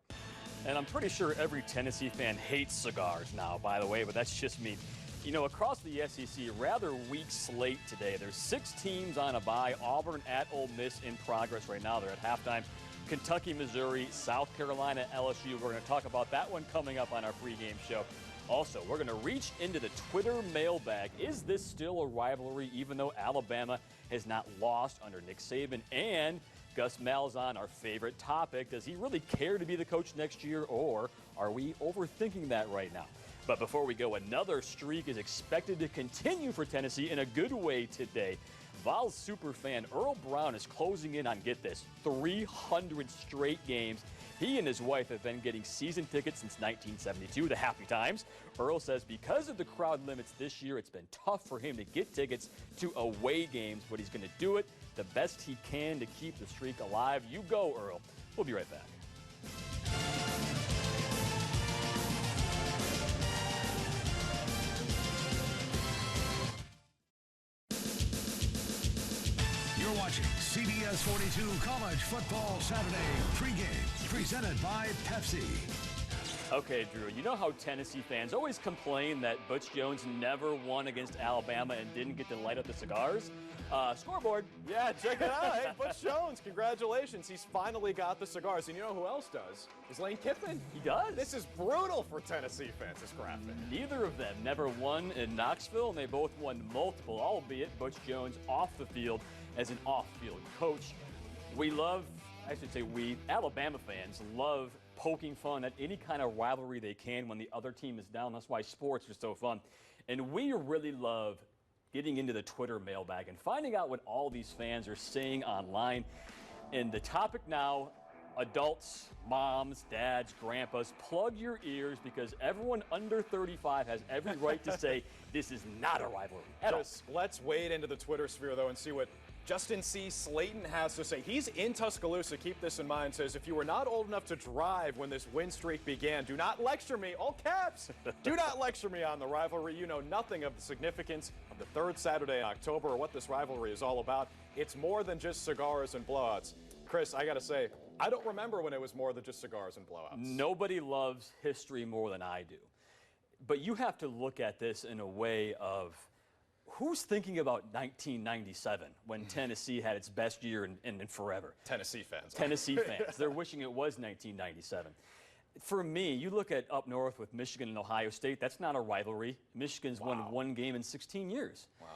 And I'm pretty sure every Tennessee fan hates cigars now, by the way, but that's just me. You know, across the SEC, rather weak slate today. There's 6 teams on a bye. Auburn at Ole Miss in progress right now. They're at halftime. Kentucky, Missouri, South Carolina, LSU. We're going to talk about that one coming up on our pregame show. Also, we're going to reach into the Twitter mailbag. Is this still a rivalry, even though Alabama has not lost under Nick Saban? And Gus Malzahn, our favorite topic, does he really care to be the coach next year, or are we overthinking that right now? But before we go, another streak is expected to continue for Tennessee in a good way today. Vol's superfan Earl Brown is closing in on, get this, 300 straight games. He and his wife have been getting season tickets since 1972, the Happy Times. Earl says because of the crowd limits this year, it's been tough for him to get tickets to away games, but he's going to do it the best he can to keep the streak alive. You go, Earl. We'll be right back. You're watching CBS 42 College Football Saturday pregame, presented by Pepsi. Okay, Drew, you know how Tennessee fans always complain that Butch Jones never won against Alabama and didn't get to light up the cigars? Scoreboard. Yeah, check it out. Hey, Butch Jones, congratulations. He's finally got the cigars. And you know who else does? Is Lane Kiffin. He does. This is brutal for Tennessee fans, this graphic. Neither of them never won in Knoxville, and they both won multiple, albeit Butch Jones off the field as an off-field coach. Alabama fans love poking fun at any kind of rivalry they can when the other team is down. That's why sports are so fun. And we really love getting into the Twitter mailbag and finding out what all these fans are saying online. And the topic now, adults, moms, dads, grandpas, plug your ears, because everyone under 35 has every right to say this is not a rivalry at all. Let's wade into the Twitter sphere, though, and see what Justin C. Slayton has to say. He's in Tuscaloosa, keep this in mind, says, if you were not old enough to drive when this win streak began, do not lecture me, all caps, do not lecture me on the rivalry. You know nothing of the significance of the third Saturday in October or what this rivalry is all about. It's more than just cigars and blowouts. Chris, I got to say, I don't remember when it was more than just cigars and blowouts. Nobody loves history more than I do. But you have to look at this in a way of, Who's thinking about 1997 when Tennessee had its best year in forever? Tennessee fans. Tennessee fans. They're wishing it was 1997. For me, you look at up north with Michigan and Ohio State, that's not a rivalry. Michigan's won one game in 16 years. Wow.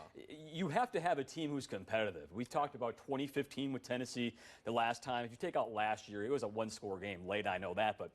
You have to have a team who's competitive. We talked about 2015 with Tennessee the last time. If you take out last year, it was a one-score game late, I know that, but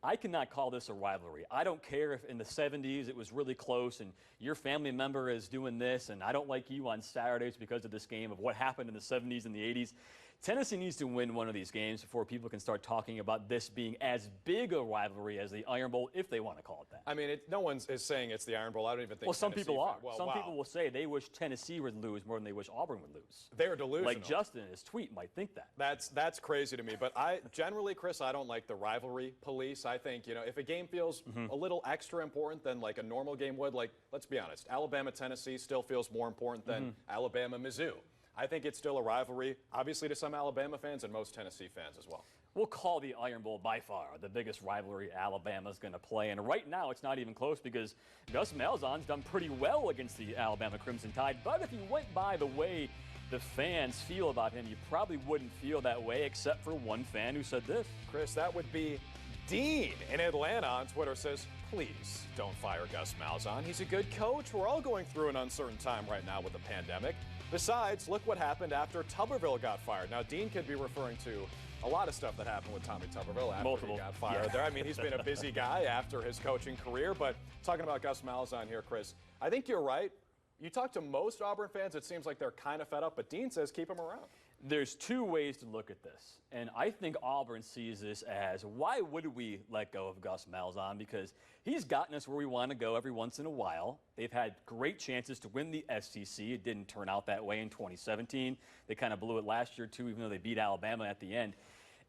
I cannot call this a rivalry. I don't care if in the 70s it was really close and your family member is doing this and I don't like you on Saturdays because of this game of what happened in the 70s and the 80s. Tennessee needs to win one of these games before people can start talking about this being as big a rivalry as the Iron Bowl, if they want to call it that. I mean, no one is saying it's the Iron Bowl. I don't even think. Well, some Tennessee people are. Well, some people will say they wish Tennessee would lose more than they wish Auburn would lose. They're delusional. Like Justin in his tweet might think that. That's crazy to me. But I generally, Chris, I don't like the rivalry police. I think, if a game feels a little extra important than like a normal game would, like, let's be honest, Alabama-Tennessee still feels more important than Alabama-Mizzou. I think it's still a rivalry, obviously, to some Alabama fans and most Tennessee fans as well. We'll call the Iron Bowl by far the biggest rivalry Alabama's going to play. And right now, it's not even close because Gus Malzahn's done pretty well against the Alabama Crimson Tide. But if you went by the way the fans feel about him, you probably wouldn't feel that way except for one fan who said this. Chris, that would be Dean in Atlanta on Twitter says, please don't fire Gus Malzahn. He's a good coach. We're all going through an uncertain time right now with the pandemic. Besides, look what happened after Tuberville got fired. Now, Dean could be referring to a lot of stuff that happened with Tommy Tuberville after he got fired there. I mean, he's been a busy guy after his coaching career. But talking about Gus Malzahn here, Chris, I think you're right. You talk to most Auburn fans, it seems like they're kind of fed up. But Dean says keep him around. There's two ways to look at this. And I think Auburn sees this as, why would we let go of Gus Malzahn? Because he's gotten us where we want to go every once in a while. They've had great chances to win the SEC. It didn't turn out that way in 2017. They kind of blew it last year, too, even though they beat Alabama at the end.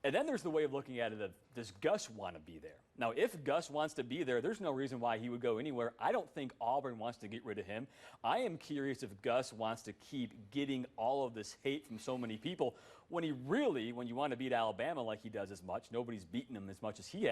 And then there's the way of looking at it of, does Gus want to be there? Now, if Gus wants to be there, there's no reason why he would go anywhere. I don't think Auburn wants to get rid of him. I am curious if Gus wants to keep getting all of this hate from so many people when he really, when you want to beat Alabama like he does as much, nobody's beaten him as much as he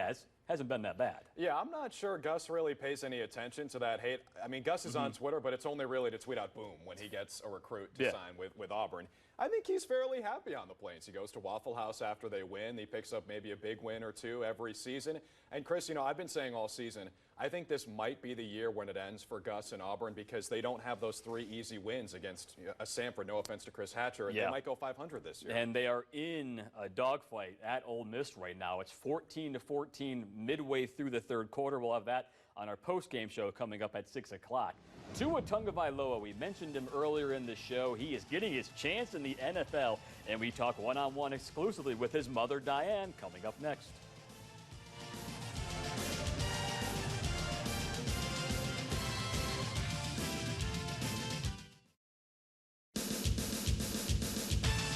hasn't been that bad. Yeah, I'm not sure Gus really pays any attention to that hate. I mean, Gus is on Twitter, but it's only really to tweet out boom when he gets a recruit to sign with Auburn. I think he's fairly happy on the Plains. He goes to Waffle House after they win. He picks up maybe a big win or two every season. And Chris, I've been saying all season, I think this might be the year when it ends for Gus and Auburn because they don't have those 3 easy wins against a Sanford. No offense to Chris Hatcher. They might go 500 this year. And they are in a dogfight at Ole Miss right now. It's 14-14 midway through the third quarter. We'll have that on our post-game show coming up at 6 o'clock. Tua Tagovailoa, we mentioned him earlier in the show. He is getting his chance in the NFL, and we talk one-on-one exclusively with his mother, Diane, coming up next.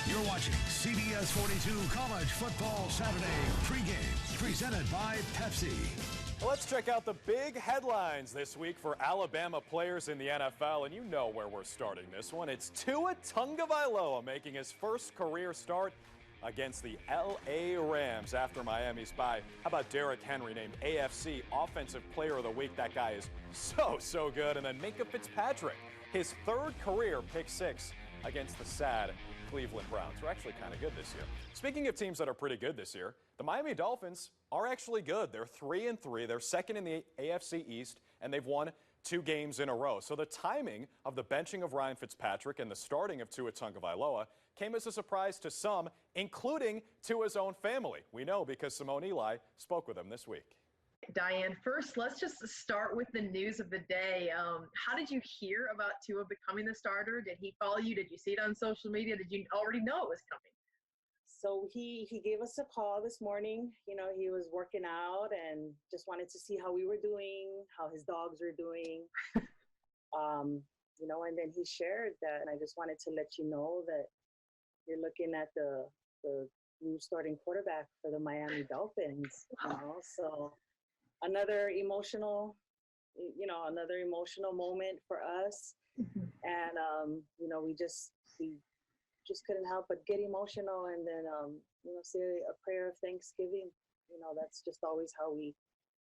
You're watching CBS 42 College Football Saturday pregame, presented by Pepsi. Let's check out the big headlines this week for Alabama players in the NFL, and you know where we're starting this one. It's Tua Tagovailoa making his first career start against the L.A. Rams after Miami's bye. How about Derrick Henry named AFC Offensive Player of the Week? That guy is so good. And then Minkah Fitzpatrick, his third career pick 6 against the sad Cleveland Browns. We're actually kind of good this year. Speaking of teams that are pretty good this year, the Miami Dolphins are actually good. They're 3-3. They're second in the AFC East, and they've won 2 games in a row. So the timing of the benching of Ryan Fitzpatrick and the starting of Tua Tagovailoa came as a surprise to some, including Tua's own family. We know because Simone Eli spoke with him this week. Diane, first, let's just start with the news of the day. How did you hear about Tua becoming the starter? Did he follow you? Did you see it on social media? Did you already know it was coming? So he gave us a call this morning. He was working out and just wanted to see how we were doing, how his dogs were doing. And then he shared that, and I just wanted to let you know that you're looking at the new starting quarterback for the Miami Dolphins. So another emotional moment for us. And we just couldn't help but get emotional and then say a prayer of thanksgiving. That's just always how we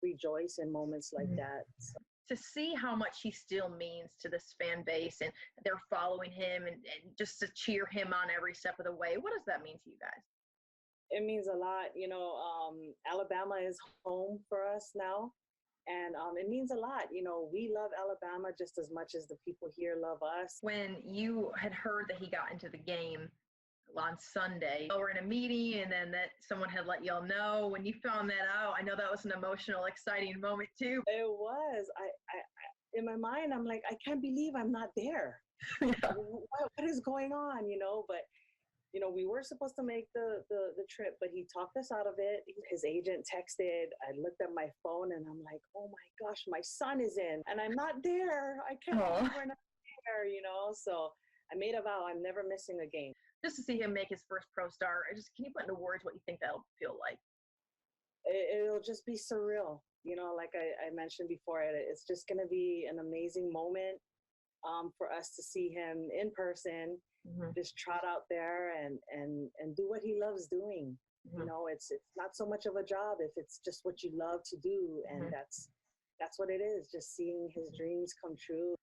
rejoice in moments like that. So. to see how much he still means to this fan base, and they're following him and just to cheer him on every step of the way. What does that mean to you guys? It means a lot. Alabama is home for us now. And it means a lot. We love Alabama just as much as the people here love us. When you had heard that he got into the game on Sunday, you were in a meeting and then that someone had let y'all know. When you found that out, I know that was an emotional, exciting moment too. It was. I in my mind, I'm like, I can't believe I'm not there. What is going on? But we were supposed to make the trip, but he talked us out of it. His agent texted. I looked at my phone and I'm like, oh my gosh, my son is in and I'm not there. I can't believe we're not there, So I made a vow, I'm never missing a game. Just to see him make his first pro start, can you put into words what you think that'll feel like? It'll just be surreal. Like I mentioned before, it's just going to be an amazing moment for us to see him in person. Just trot out there and do what he loves doing. It's not so much of a job if it's just what you love to do, and that's what it is, just seeing his dreams come true.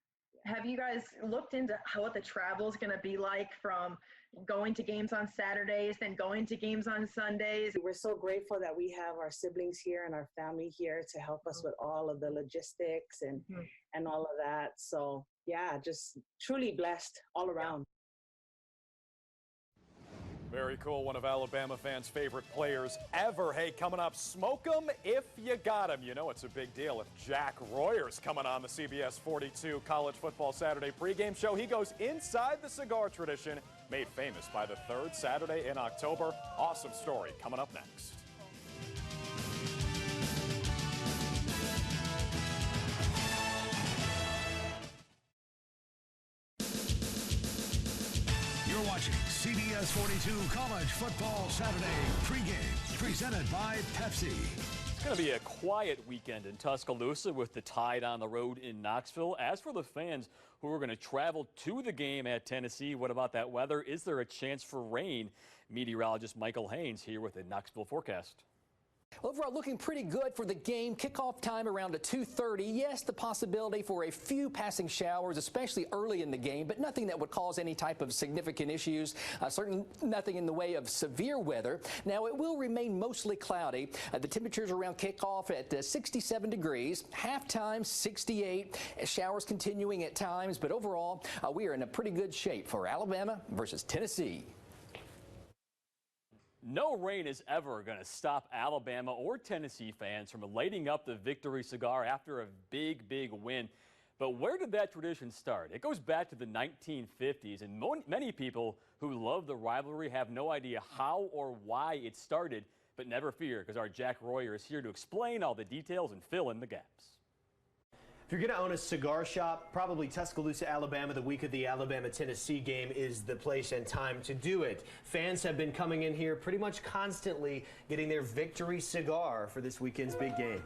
Have you guys looked into what the travel is going to be like from going to games on Saturdays, then going to games on Sundays? We're so grateful that we have our siblings here and our family here to help us with all of the logistics and all of that. So yeah, just truly blessed all around. Very cool. One of Alabama fans' favorite players ever. Hey, coming up, smoke 'em if you got 'em. It's a big deal if Jack Royer's coming on the CBS 42 College Football Saturday pregame show. He goes inside the cigar tradition, made famous by the third Saturday in October. Awesome story coming up next. Watching CBS 42 College Football Saturday pregame, presented by Pepsi. It's going to be a quiet weekend in Tuscaloosa with the Tide on the road in Knoxville. As for the fans who are going to travel to the game at Tennessee, what about that weather? Is there a chance for rain? Meteorologist Michael Haynes here with a Knoxville forecast. Overall, looking pretty good for the game. Kickoff time around 2:30. Yes, the possibility for a few passing showers, especially early in the game, but nothing that would cause any type of significant issues. Certainly nothing in the way of severe weather. Now, it will remain mostly cloudy. The temperatures around kickoff at 67 degrees. Halftime, 68. Showers continuing at times, but overall, we are in a pretty good shape for Alabama versus Tennessee. No rain is ever going to stop Alabama or Tennessee fans from lighting up the victory cigar after a big, big win. But where did that tradition start? It goes back to the 1950s, and many people who love the rivalry have no idea how or why it started. But never fear, because our Jack Royer is here to explain all the details and fill in the gaps. If you're going to own a cigar shop, probably Tuscaloosa, Alabama, the week of the Alabama-Tennessee game is the place and time to do it. Fans have been coming in here pretty much constantly getting their victory cigar for this weekend's big game.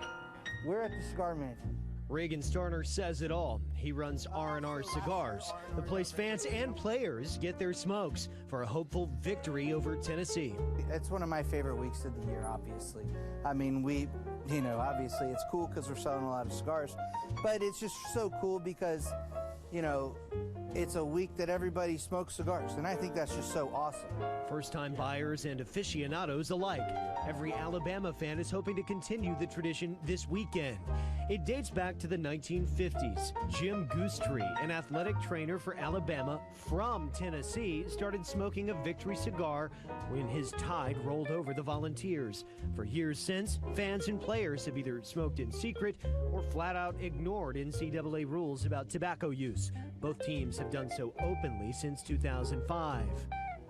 We're at the Cigar Mansion. Reagan Starner says it all. He runs R&R Cigars, the place fans and players get their smokes for a hopeful victory over Tennessee. It's one of my favorite weeks of the year, obviously. I mean, obviously it's cool because we're selling a lot of cigars, but it's just so cool because, it's a week that everybody smokes cigars, and I think that's just so awesome. First-time buyers and aficionados alike. Every Alabama fan is hoping to continue the tradition this weekend. It dates back to the 1950s. Jim Goosetree, an athletic trainer for Alabama from Tennessee, started smoking a victory cigar when his Tide rolled over the Volunteers. For years since, fans and players have either smoked in secret or flat out ignored NCAA rules about tobacco use. Both teams have done so openly since 2005.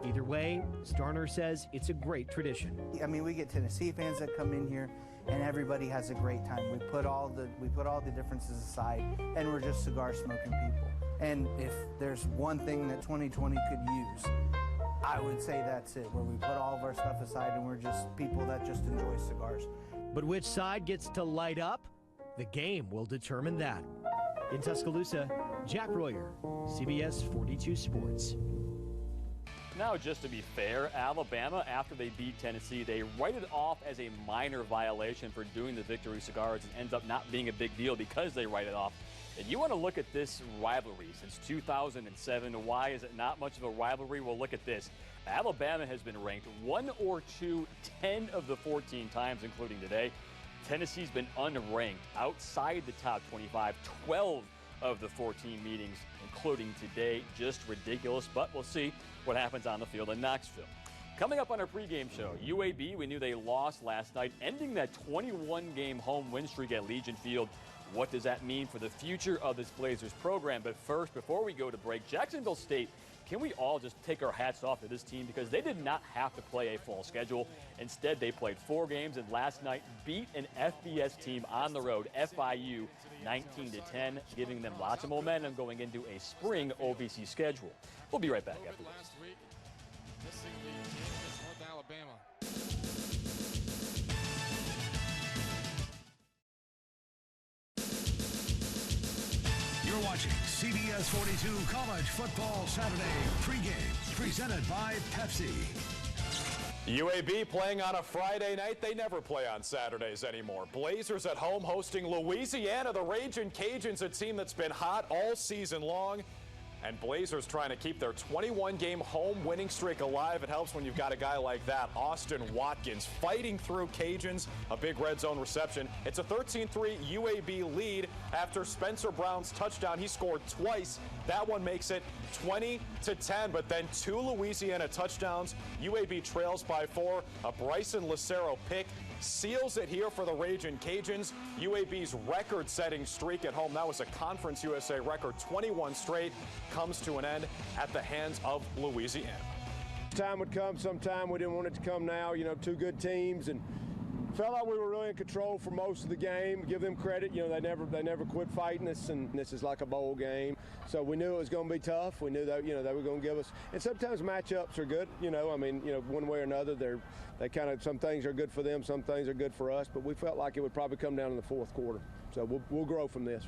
Either way, Starner says it's a great tradition. I mean, we get Tennessee fans that come in here, and everybody has a great time. We put all the differences aside, and we're just cigar smoking people. And if there's one thing that 2020 could use, I would say that's it, where we put all of our stuff aside and we're just people that just enjoy cigars. But which side gets to light up? The game will determine that. In Tuscaloosa, Jack Royer, CBS 42 Sports. Now, just to be fair, Alabama, after they beat Tennessee, they write it off as a minor violation for doing the victory cigars. It ends up not being a big deal because they write it off. And you want to look at this rivalry since 2007. Why is it not much of a rivalry? Well, look at this. Alabama has been ranked 1 or 2 10 of the 14 times, including today. Tennessee's been unranked outside the top 25 12 of the 14 meetings, including today. Just ridiculous, but we'll see what happens on the field in Knoxville. Coming up on our pregame show, UAB, we knew they lost last night, ending that 21-game home win streak at Legion Field. What does that mean for the future of this Blazers program? But first, before we go to break, Jacksonville State, can we all just take our hats off to this team? Because they did not have to play a full schedule. Instead, they played 4 games, and last night beat an FBS team on the road, FIU, 19-10, giving them lots of momentum going into a spring OVC schedule. We'll be right back after this. You're watching CBS 42 College Football Saturday pregame, presented by Pepsi. UAB playing on a Friday night. They never play on Saturdays anymore. Blazers at home hosting Louisiana. The Ragin' Cajuns, a team that's been hot all season long. And Blazers trying to keep their 21-game home winning streak alive. It helps when you've got a guy like that, Austin Watkins, fighting through Cajuns, a big red zone reception. It's a 13-3 UAB lead after Spencer Brown's touchdown. He scored twice. That one makes it 20-10, but then 2 Louisiana touchdowns. UAB trails by 4. A Bryson Lucero pick seals it here for the Ragin' Cajuns. UAB's record-setting streak at home, that was a Conference USA record, 21 straight, comes to an end at the hands of Louisiana. Time would come sometime. We didn't want it to come now. You know, 2 good teams, and felt like we were really in control for most of the game. Give them credit. You know, they never quit fighting us, and this is like a bowl game. So we knew it was going to be tough. We knew that, you know, they were going to give us. And sometimes matchups are good. You know, I mean, you know, one way or another, they kind of, some things are good for them, some things are good for us. But we felt like it would probably come down in the 4th quarter. So we'll grow from this.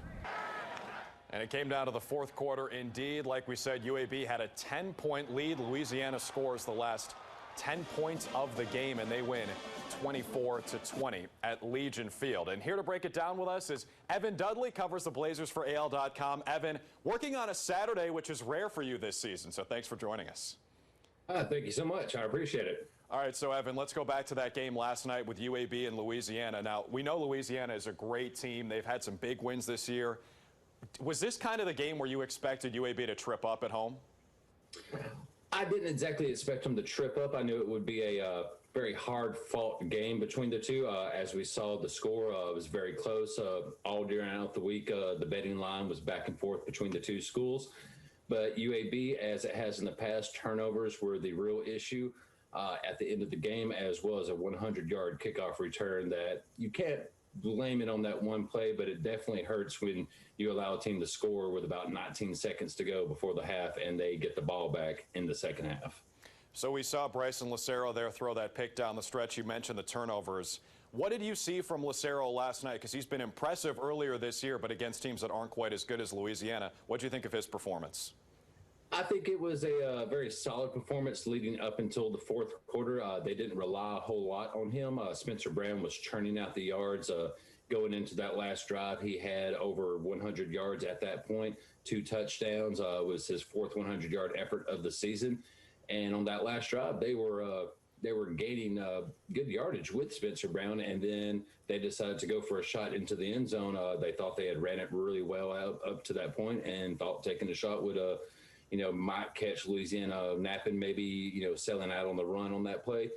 And it came down to the 4th quarter indeed. Like we said, UAB had a 10-point lead. Louisiana scores the last 10 points of the game, and they win 24-20 at Legion Field. And here to break it down with us is Evan Dudley, covers the Blazers for AL.com. Evan, working on a Saturday, which is rare for you this season, so thanks for joining us. Thank you so much. I appreciate it. All right, so Evan, let's go back to that game last night with UAB and Louisiana. Now, we know Louisiana is a great team. They've had some big wins this year. Was this kind of the game where you expected UAB to trip up at home? I didn't exactly expect them to trip up. I knew it would be a very hard-fought game between the two. As we saw, the score was very close. All during the week, the betting line was back and forth between the two schools. But UAB, as it has in the past, turnovers were the real issue at the end of the game, as well as a 100-yard kickoff return that you can't blame it on that one play, but it definitely hurts when you allow a team to score with about 19 seconds to go before the half and they get the ball back in the second half. So we saw Bryson Lucero there throw that pick down the stretch. You mentioned the turnovers. What did you see from Lucero last night? Because he's been impressive earlier this year, but against teams that aren't quite as good as Louisiana. What do you think of his performance? I think it was a very solid performance leading up until the 4th quarter. They didn't rely a whole lot on him. Spencer Brown was churning out the yards. Going into that last drive, he had over 100 yards at that point, 2 touchdowns. Was his 4th 100-yard effort of the season. And on that last drive, they were gaining good yardage with Spencer Brown, and then they decided to go for a shot into the end zone. They thought they had ran it really well up to that point, and thought taking the shot would might catch Louisiana napping, maybe, selling out on the run on that play.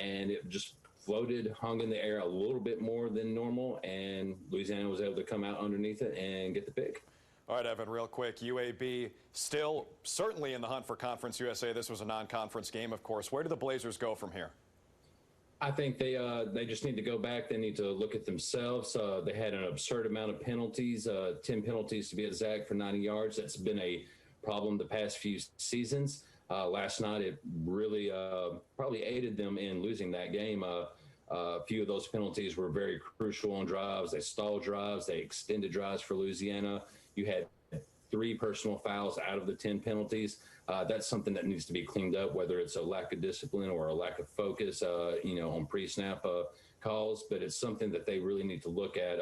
And it just floated, hung in the air a little bit more than normal, and Louisiana was able to come out underneath it and get the pick. All right, Evan, real quick, UAB still certainly in the hunt for Conference USA. This was a non-conference game, of course. Where do the Blazers go from here? I think they just need to go back. They need to look at themselves. They had an absurd amount of penalties, 10 penalties to be exact for 90 yards. That's been a problem the past few seasons. Last night, it really probably aided them in losing that game. A few of those penalties were very crucial on drives. They stalled drives. They extended drives for Louisiana. You had 3 personal fouls out of the 10 penalties. That's something that needs to be cleaned up, whether it's a lack of discipline or a lack of focus, on pre-snap calls. But it's something that they really need to look at,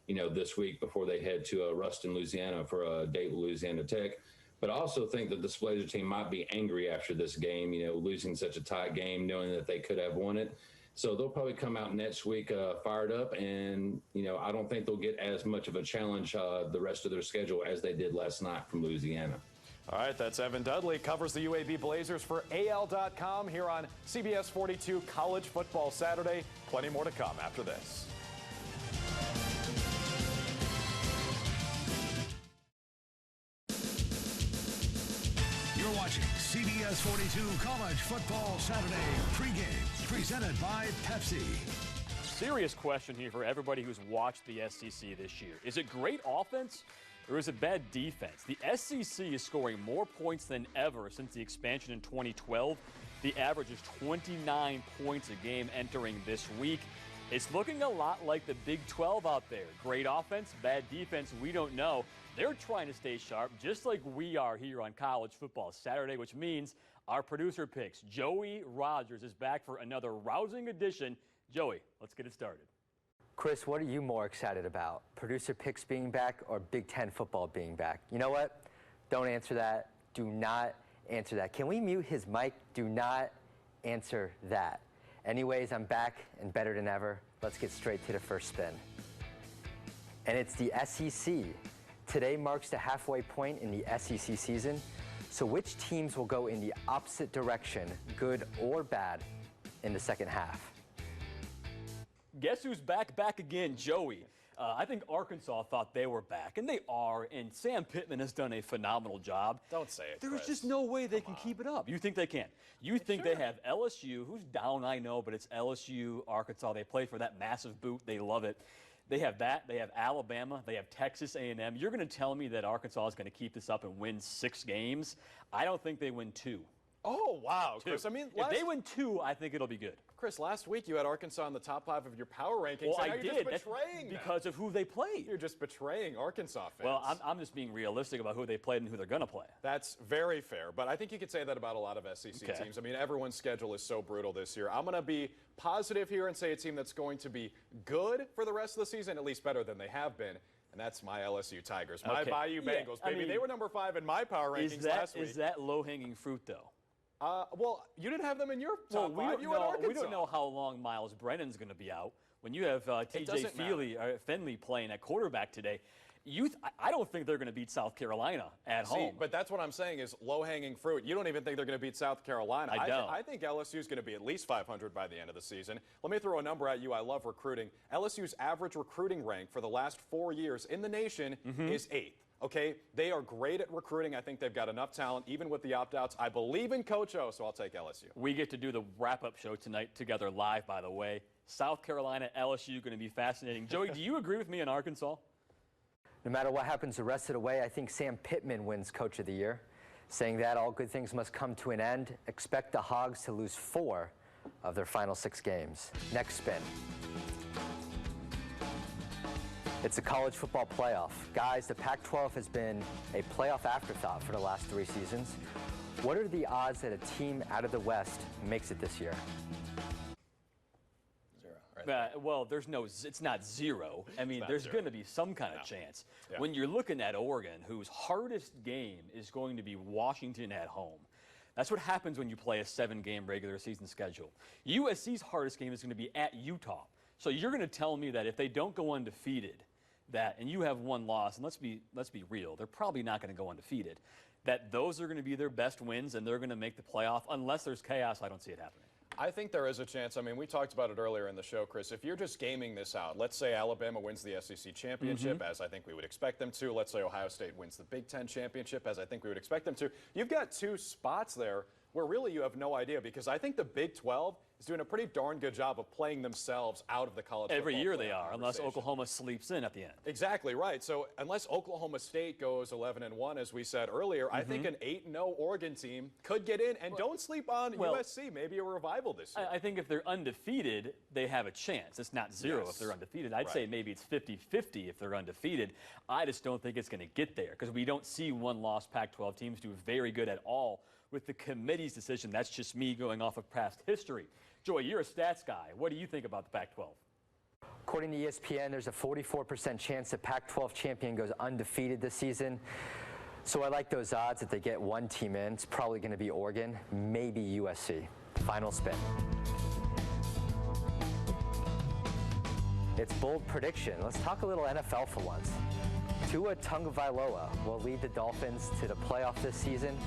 this week before they head to Ruston, Louisiana for a date with Louisiana Tech. But I also think that this Blazer team might be angry after this game, losing such a tight game, knowing that they could have won it. So they'll probably come out next week fired up, and, I don't think they'll get as much of a challenge the rest of their schedule as they did last night from Louisiana. All right, that's Evan Dudley, covers the UAB Blazers for AL.com here on CBS 42 College Football Saturday. Plenty more to come after this. You're watching CBS 42 College Football Saturday pregame, presented by Pepsi. Serious question here for everybody who's watched the SEC this year. Is it great offense or is it bad defense? The SEC is scoring more points than ever since the expansion in 2012. The average is 29 points a game entering this week. It's looking a lot like the Big 12 out there. Great offense, bad defense, we don't know. They're trying to stay sharp, just like we are here on College Football Saturday, which means our producer picks, Joey Rogers, is back for another rousing edition. Joey, let's get it started. Chris, what are you more excited about? Producer picks being back or Big Ten football being back? You know what? Don't answer that. Do not answer that. Can we mute his mic? Do not answer that. Anyways, I'm back and better than ever. Let's get straight to the first spin. And it's the SEC. Today marks the halfway point in the SEC season. So which teams will go in the opposite direction, good or bad, in the second half? Guess who's back again? Joey. I think Arkansas thought they were back, and they are, and Sam Pittman has done a phenomenal job. Don't say it, There's Chris. just no way they can keep it up. You think they can? You think they have LSU, who's down, I know, but it's LSU, Arkansas. They play for that massive boot. They love it. They have that. They have Alabama. They have Texas A&M. You're going to tell me that Arkansas is going to keep this up and win 6 games? I don't think they win 2. Oh, wow, 2. Chris. I mean, if they win 2, I think it'll be good. Chris, last week you had Arkansas in the top 5 of your power rankings. Well, and I now did. You're just betraying them. Because of who they played. You're just betraying Arkansas fans. Well, I'm just being realistic about who they played and who they're going to play. That's very fair, but I think you could say that about a lot of SEC teams. I mean, everyone's schedule is so brutal this year. I'm going to be positive here and say a team that's going to be good for the rest of the season, at least better than they have been. And that's my LSU Tigers, my Bayou Bengals, baby. They were number 5 in my power rankings last week. Is that low-hanging fruit, though? Well, you didn't have them in your top 5. You had Arkansas. We don't know how long Miles Brennan's going to be out. When you have T.J. Finley playing at quarterback today, I don't think they're going to beat South Carolina at home. But that's what I'm saying is low-hanging fruit. You don't even think they're going to beat South Carolina. I don't. I think LSU is going to be at least 500 by the end of the season. Let me throw a number at you. I love recruiting. LSU's average recruiting rank for the last 4 years in the nation is 8th. Okay, they are great at recruiting. I think they've got enough talent, even with the opt-outs. I believe in Coach O, so I'll take LSU. We get to do the wrap-up show tonight together live, by the way. South Carolina, LSU, going to be fascinating. Joey, do you agree with me in Arkansas? No matter what happens the rest of the way, I think Sam Pittman wins Coach of the Year. Saying that, all good things must come to an end. Expect the Hogs to lose 4 of their final 6 games. Next spin. It's a college football playoff. Guys, the Pac-12 has been a playoff afterthought for the last 3 seasons. What are the odds that a team out of the West makes it this year? 0. Well, it's not 0. I mean, there's going to be some kind of chance. Yeah. When you're looking at Oregon, whose hardest game is going to be Washington at home. That's what happens when you play a 7-game regular season schedule. USC's hardest game is going to be at Utah. So you're going to tell me that if they don't go undefeated, and you have 1 loss, and let's be real, they're probably not going to go undefeated, that those are going to be their best wins and they're going to make the playoff. Unless there's chaos, I don't see it happening. I think there is a chance. I mean, we talked about it earlier in the show, Chris. If you're just gaming this out, let's say Alabama wins the SEC championship, as I think we would expect them to. Let's say Ohio State wins the Big Ten championship, as I think we would expect them to. You've got 2 spots there where really you have no idea, because I think the Big 12 is doing a pretty darn good job of playing themselves out of the college Every football year playoff they are, unless conversation. Oklahoma sleeps in at the end. Exactly right. So unless Oklahoma State goes 11-1, as we said earlier, I think an 8-0 Oregon team could get in. And don't sleep on USC. Maybe a revival this year. I think if they're undefeated, they have a chance. It's not zero if they're undefeated. I'd say maybe it's 50-50 if they're undefeated. I just don't think it's going to get there because we don't see one-loss Pac-12 teams do very good at all with the committee's decision. That's just me going off of past history. Joy, you're a stats guy. What do you think about the Pac-12? According to ESPN, there's a 44% chance the Pac-12 champion goes undefeated this season. So I like those odds that they get one team in. It's probably going to be Oregon, maybe USC. Final spin. It's bold prediction. Let's talk a little NFL for once. Tua Tagovailoa will lead the Dolphins to the playoff this season.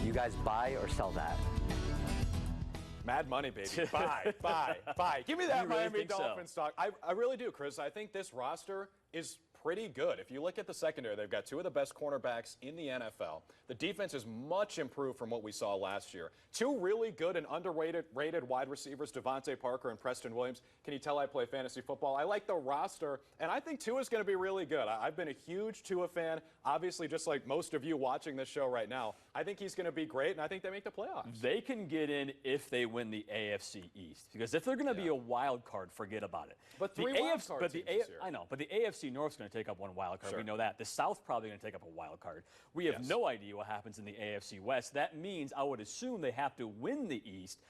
You guys buy or sell that? Mad money, baby. Buy. Give me that really Miami think so? Dolphins stock. I really do, Chris. I think this roster is pretty good. If you look at the secondary, they've got two of the best cornerbacks in the NFL. The defense is much improved from what we saw last year. Two really good and underrated wide receivers, Devontae Parker and Preston Williams. Can you tell I play fantasy football? I like the roster, and I think Tua's going to be really good. I've been a huge Tua fan, obviously just like most of you watching this show right now. I think he's going to be great, and I think they make the playoffs. They can get in if they win the AFC East. Because if they're going to be a wild card, forget about it. But the three wild card teams this year. I know, but the AFC North's going to take up one wild card. We know that. The South's probably going to take up a wild card. We have no idea what happens in the AFC West. That means I would assume they have to win the East.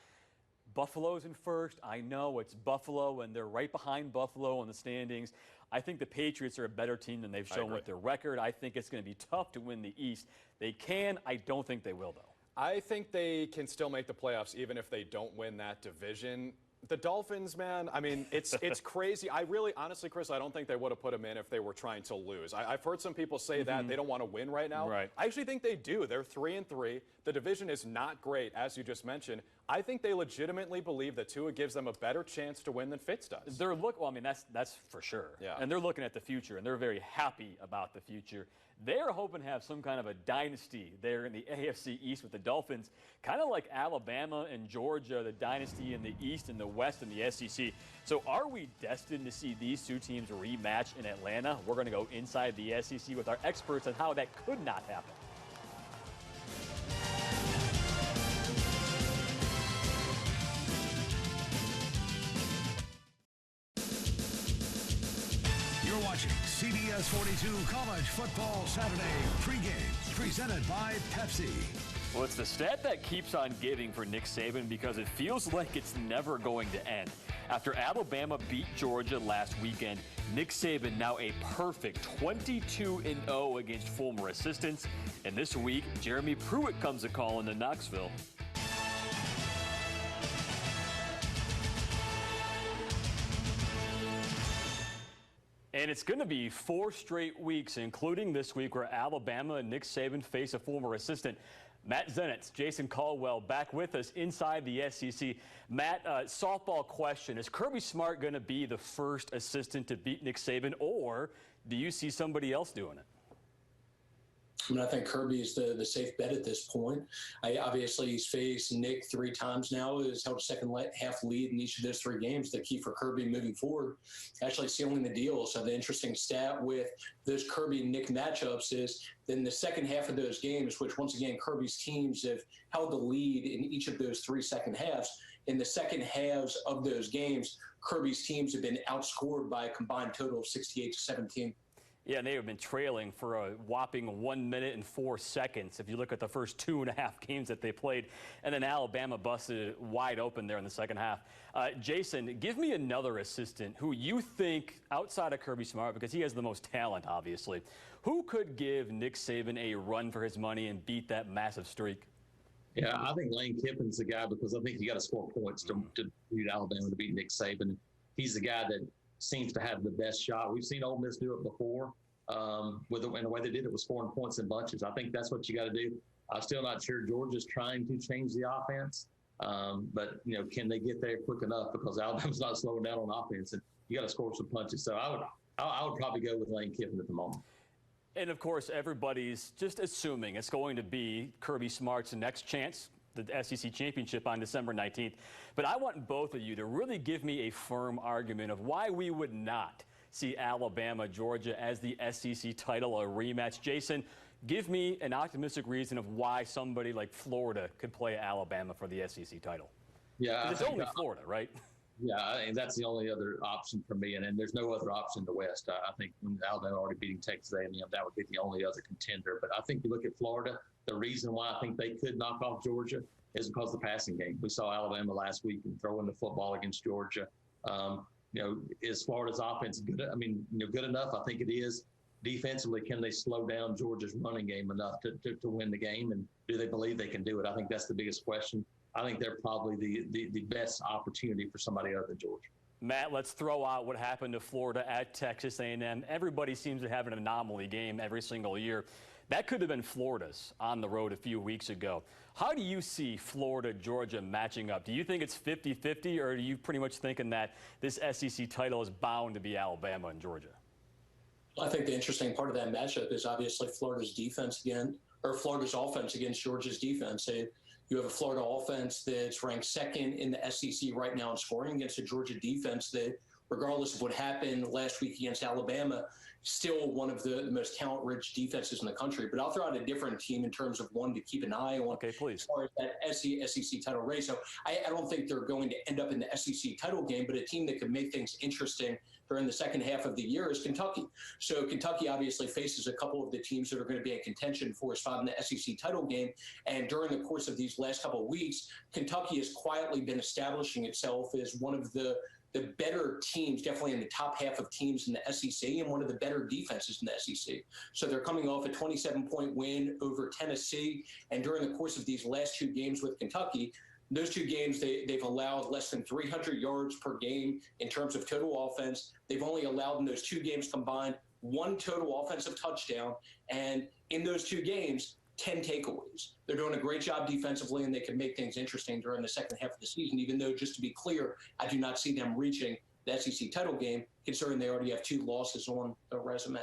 Buffalo's in first. I know it's Buffalo, and they're right behind Buffalo in the standings. I think the Patriots are a better team than they've shown with their record. I think it's going to be tough to win the East. They can. I don't think they will, though. I think they can still make the playoffs even if they don't win that division. The Dolphins, man, I mean, it's crazy. I really, honestly, Chris, I don't think they would have put them in if they were trying to lose. I've heard some people say that they don't want to win right now. I actually think they do. They're 3-3. The division is not great, as you just mentioned. I think they legitimately believe that Tua gives them a better chance to win than Fitz does. Well, I mean, that's for sure. Yeah. And they're looking at the future, and they're very happy about the future. They're hoping to have some kind of a dynasty there in the AFC East with the Dolphins, kind of like Alabama and Georgia, the dynasty in the East and the West and the SEC. So are we destined to see these two teams rematch in Atlanta? We're going to go inside the SEC with our experts on how that could not happen. You're watching CBS 42 College Football Saturday pregame, presented by Pepsi. Well, it's the stat that keeps on giving for Nick Saban because it feels like it's never going to end. After Alabama beat Georgia last weekend, Nick Saban now a perfect 22-0 against former assistants. And this week, Jeremy Pruitt comes a call into Knoxville. And it's going to be 4 straight weeks, including this week, where Alabama and Nick Saban face a former assistant. Matt Zenitz, Jason Caldwell back with us inside the SEC. Matt, softball question. Is Kirby Smart going to be the first assistant to beat Nick Saban, or do you see somebody else doing it? I mean, I think Kirby is the safe bet at this point. Obviously, he's faced Nick 3 times now. Has held a second half lead in each of those 3 games. The key for Kirby moving forward, actually sealing the deal. So the interesting stat with those Kirby and Nick matchups is then the second half of those games, which once again, Kirby's teams have held the lead in each of those 3 second halves. In the second halves of those games, Kirby's teams have been outscored by a combined total of 68-17. Yeah, and they have been trailing for a whopping 1 minute and 4 seconds if you look at the first 2.5 games that they played. And then Alabama busted it wide open there in the second half. Jason, give me another assistant who you think, outside of Kirby Smart, because he has the most talent, obviously, who could give Nick Saban a run for his money and beat that massive streak? Yeah, I think Lane Kiffin's the guy because I think you got to score points to beat Alabama to beat Nick Saban. He's the guy that seems to have the best shot. We've seen Ole Miss do it before, and the way they did it was scoring points in bunches. I think that's what you got to do. I'm still not sure Georgia's trying to change the offense, but can they get there quick enough? Because Alabama's not slowing down on offense, and you got to score some punches. So I would probably go with Lane Kiffin at the moment. And of course, everybody's just assuming it's going to be Kirby Smart's next chance the SEC championship on December 19th. But I want both of you to really give me a firm argument of why we would not see Alabama, Georgia as the SEC title, a rematch. Jason, give me an optimistic reason of why somebody like Florida could play Alabama for the SEC title. Yeah, it's only Florida, right? Yeah, I mean, that's the only other option for me, and there's no other option in the West. I think when Alabama already beating Texas A&M, that would be the only other contender. But I think you look at Florida, the reason why I think they could knock off Georgia is because of the passing game. We saw Alabama last week and throwing the football against Georgia. Is Florida's offense good? I mean, good enough? I think it is. Defensively, can they slow down Georgia's running game enough to win the game? And do they believe they can do it? I think that's the biggest question. I think they're probably the best opportunity for somebody other than Georgia. Matt, let's throw out what happened to Florida at Texas A&M. Everybody seems to have an anomaly game every single year. That could have been Florida's on the road a few weeks ago. How do you see Florida, Georgia matching up? Do you think it's 50-50, or are you pretty much thinking that this SEC title is bound to be Alabama and Georgia? I think the interesting part of that matchup is obviously Florida's defense again, or Florida's offense against Georgia's defense. You have a Florida offense that's ranked second in the SEC right now in scoring against a Georgia defense that, regardless of what happened last week against Alabama, still one of the most talent-rich defenses in the country. But I'll throw out a different team in terms of one to keep an eye on. Okay, please. As far as that SEC title race. So I don't think they're going to end up in the SEC title game, but a team that could make things interesting during the second half of the year is Kentucky. So Kentucky obviously faces a couple of the teams that are going to be in contention for a spot in the SEC title game. And during the course of these last couple of weeks, Kentucky has quietly been establishing itself as one of the better teams, definitely in the top half of teams in the SEC, and one of the better defenses in the SEC. So they're coming off a 27-point win over Tennessee. And during the course of these last two games with Kentucky, those two games, they've allowed less than 300 yards per game in terms of total offense. They've only allowed in those two games combined one total offensive touchdown. And in those two games, 10 takeaways. They're doing a great job defensively, and they can make things interesting during the second half of the season, even though, just to be clear, I do not see them reaching the SEC title game, considering they already have two losses on their resume.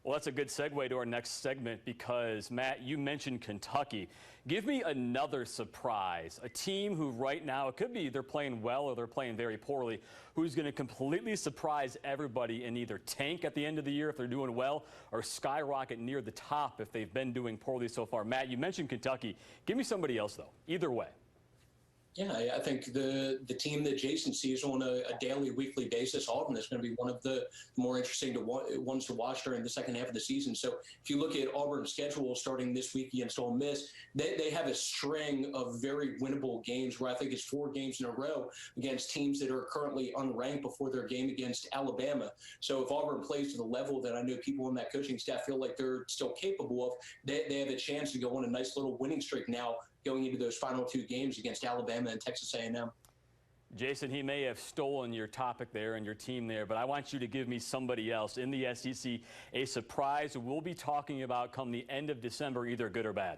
Well, that's a good segue to our next segment because, Matt, you mentioned Kentucky. Give me another surprise, a team who right now, it could be they're playing well or they're playing very poorly, who's going to completely surprise everybody and either tank at the end of the year if they're doing well or skyrocket near the top if they've been doing poorly so far. Matt, you mentioned Kentucky. Give me somebody else, though, either way. Yeah, I think the team that Jason sees on a daily, weekly basis, Auburn, is going to be one of the more interesting ones to watch during the second half of the season. So if you look at Auburn's schedule starting this week against Ole Miss, they have a string of very winnable games where I think it's 4 games in a row against teams that are currently unranked before their game against Alabama. So if Auburn plays to the level that I know people on that coaching staff feel like they're still capable of, they have a chance to go on a nice little winning streak now going into those final 2 games against Alabama and Texas A&M. Jason, he may have stolen your topic there and your team there, but I want you to give me somebody else in the SEC, a surprise we'll be talking about come the end of December, either good or bad.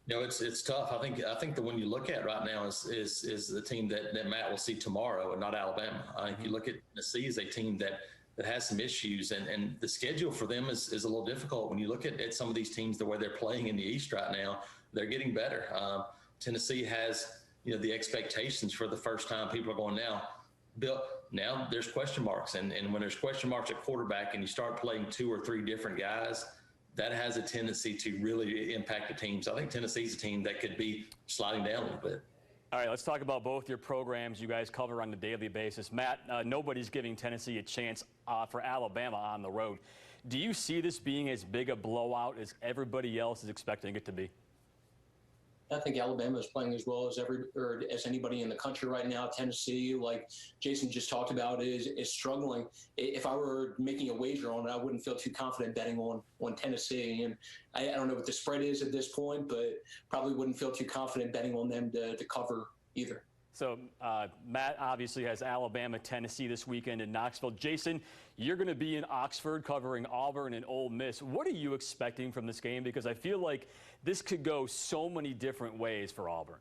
It's tough. I think the one you look at right now is the team that Matt will see tomorrow, and not Alabama. If you look at Tennessee as a team that has some issues, and the schedule for them is a little difficult. When you look at some of these teams, the way they're playing in the East right now, they're getting better. Tennessee has, the expectations for the first time. People are going, now there's question marks. And when there's question marks at quarterback and you start playing 2 or 3 different guys, that has a tendency to really impact the team. So I think Tennessee's a team that could be sliding down a little bit. All right, let's talk about both your programs you guys cover on a daily basis. Matt, nobody's giving Tennessee a chance for Alabama on the road. Do you see this being as big a blowout as everybody else is expecting it to be? I think Alabama is playing as well as anybody in the country right now. Tennessee, like Jason just talked about, is struggling. If I were making a wager on it, I wouldn't feel too confident betting on Tennessee. And I don't know what the spread is at this point, but probably wouldn't feel too confident betting on them to cover either. So Matt obviously has Alabama, Tennessee this weekend in Knoxville. Jason, you're going to be in Oxford covering Auburn and Ole Miss. What are you expecting from this game? Because I feel like this could go so many different ways for Auburn.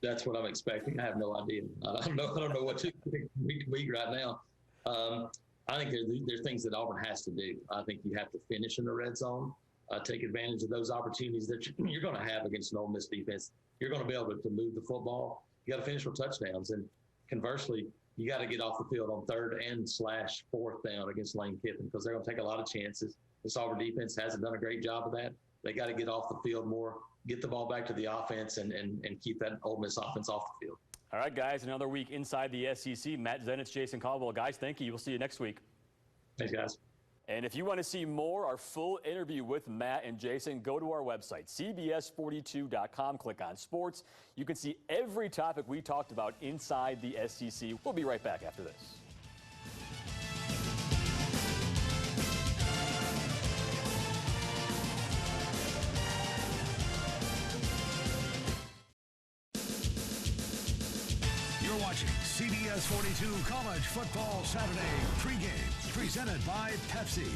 That's what I'm expecting. I have no idea. I don't know what to expect week to week right now. I think there's things that Auburn has to do. I think you have to finish in the red zone. take advantage of those opportunities that you're going to have against an Ole Miss defense. You're going to be able to move the football. You got to finish with touchdowns. And conversely, you got to get off the field on 3rd and / 4th down against Lane Kiffin because they're going to take a lot of chances. The Auburn defense hasn't done a great job of that. They got to get off the field more, get the ball back to the offense, and keep that Ole Miss offense off the field. All right, guys, another week inside the SEC. Matt Zenitz, Jason Caldwell. Guys, thank you. We'll see you next week. Thanks, guys. And if you want to see more, our full interview with Matt and Jason, go to our website, cbs42.com, click on sports. You can see every topic we talked about inside the SEC. We'll be right back after this. You're watching CBS 42 College Football Saturday pregame, presented by Pepsi.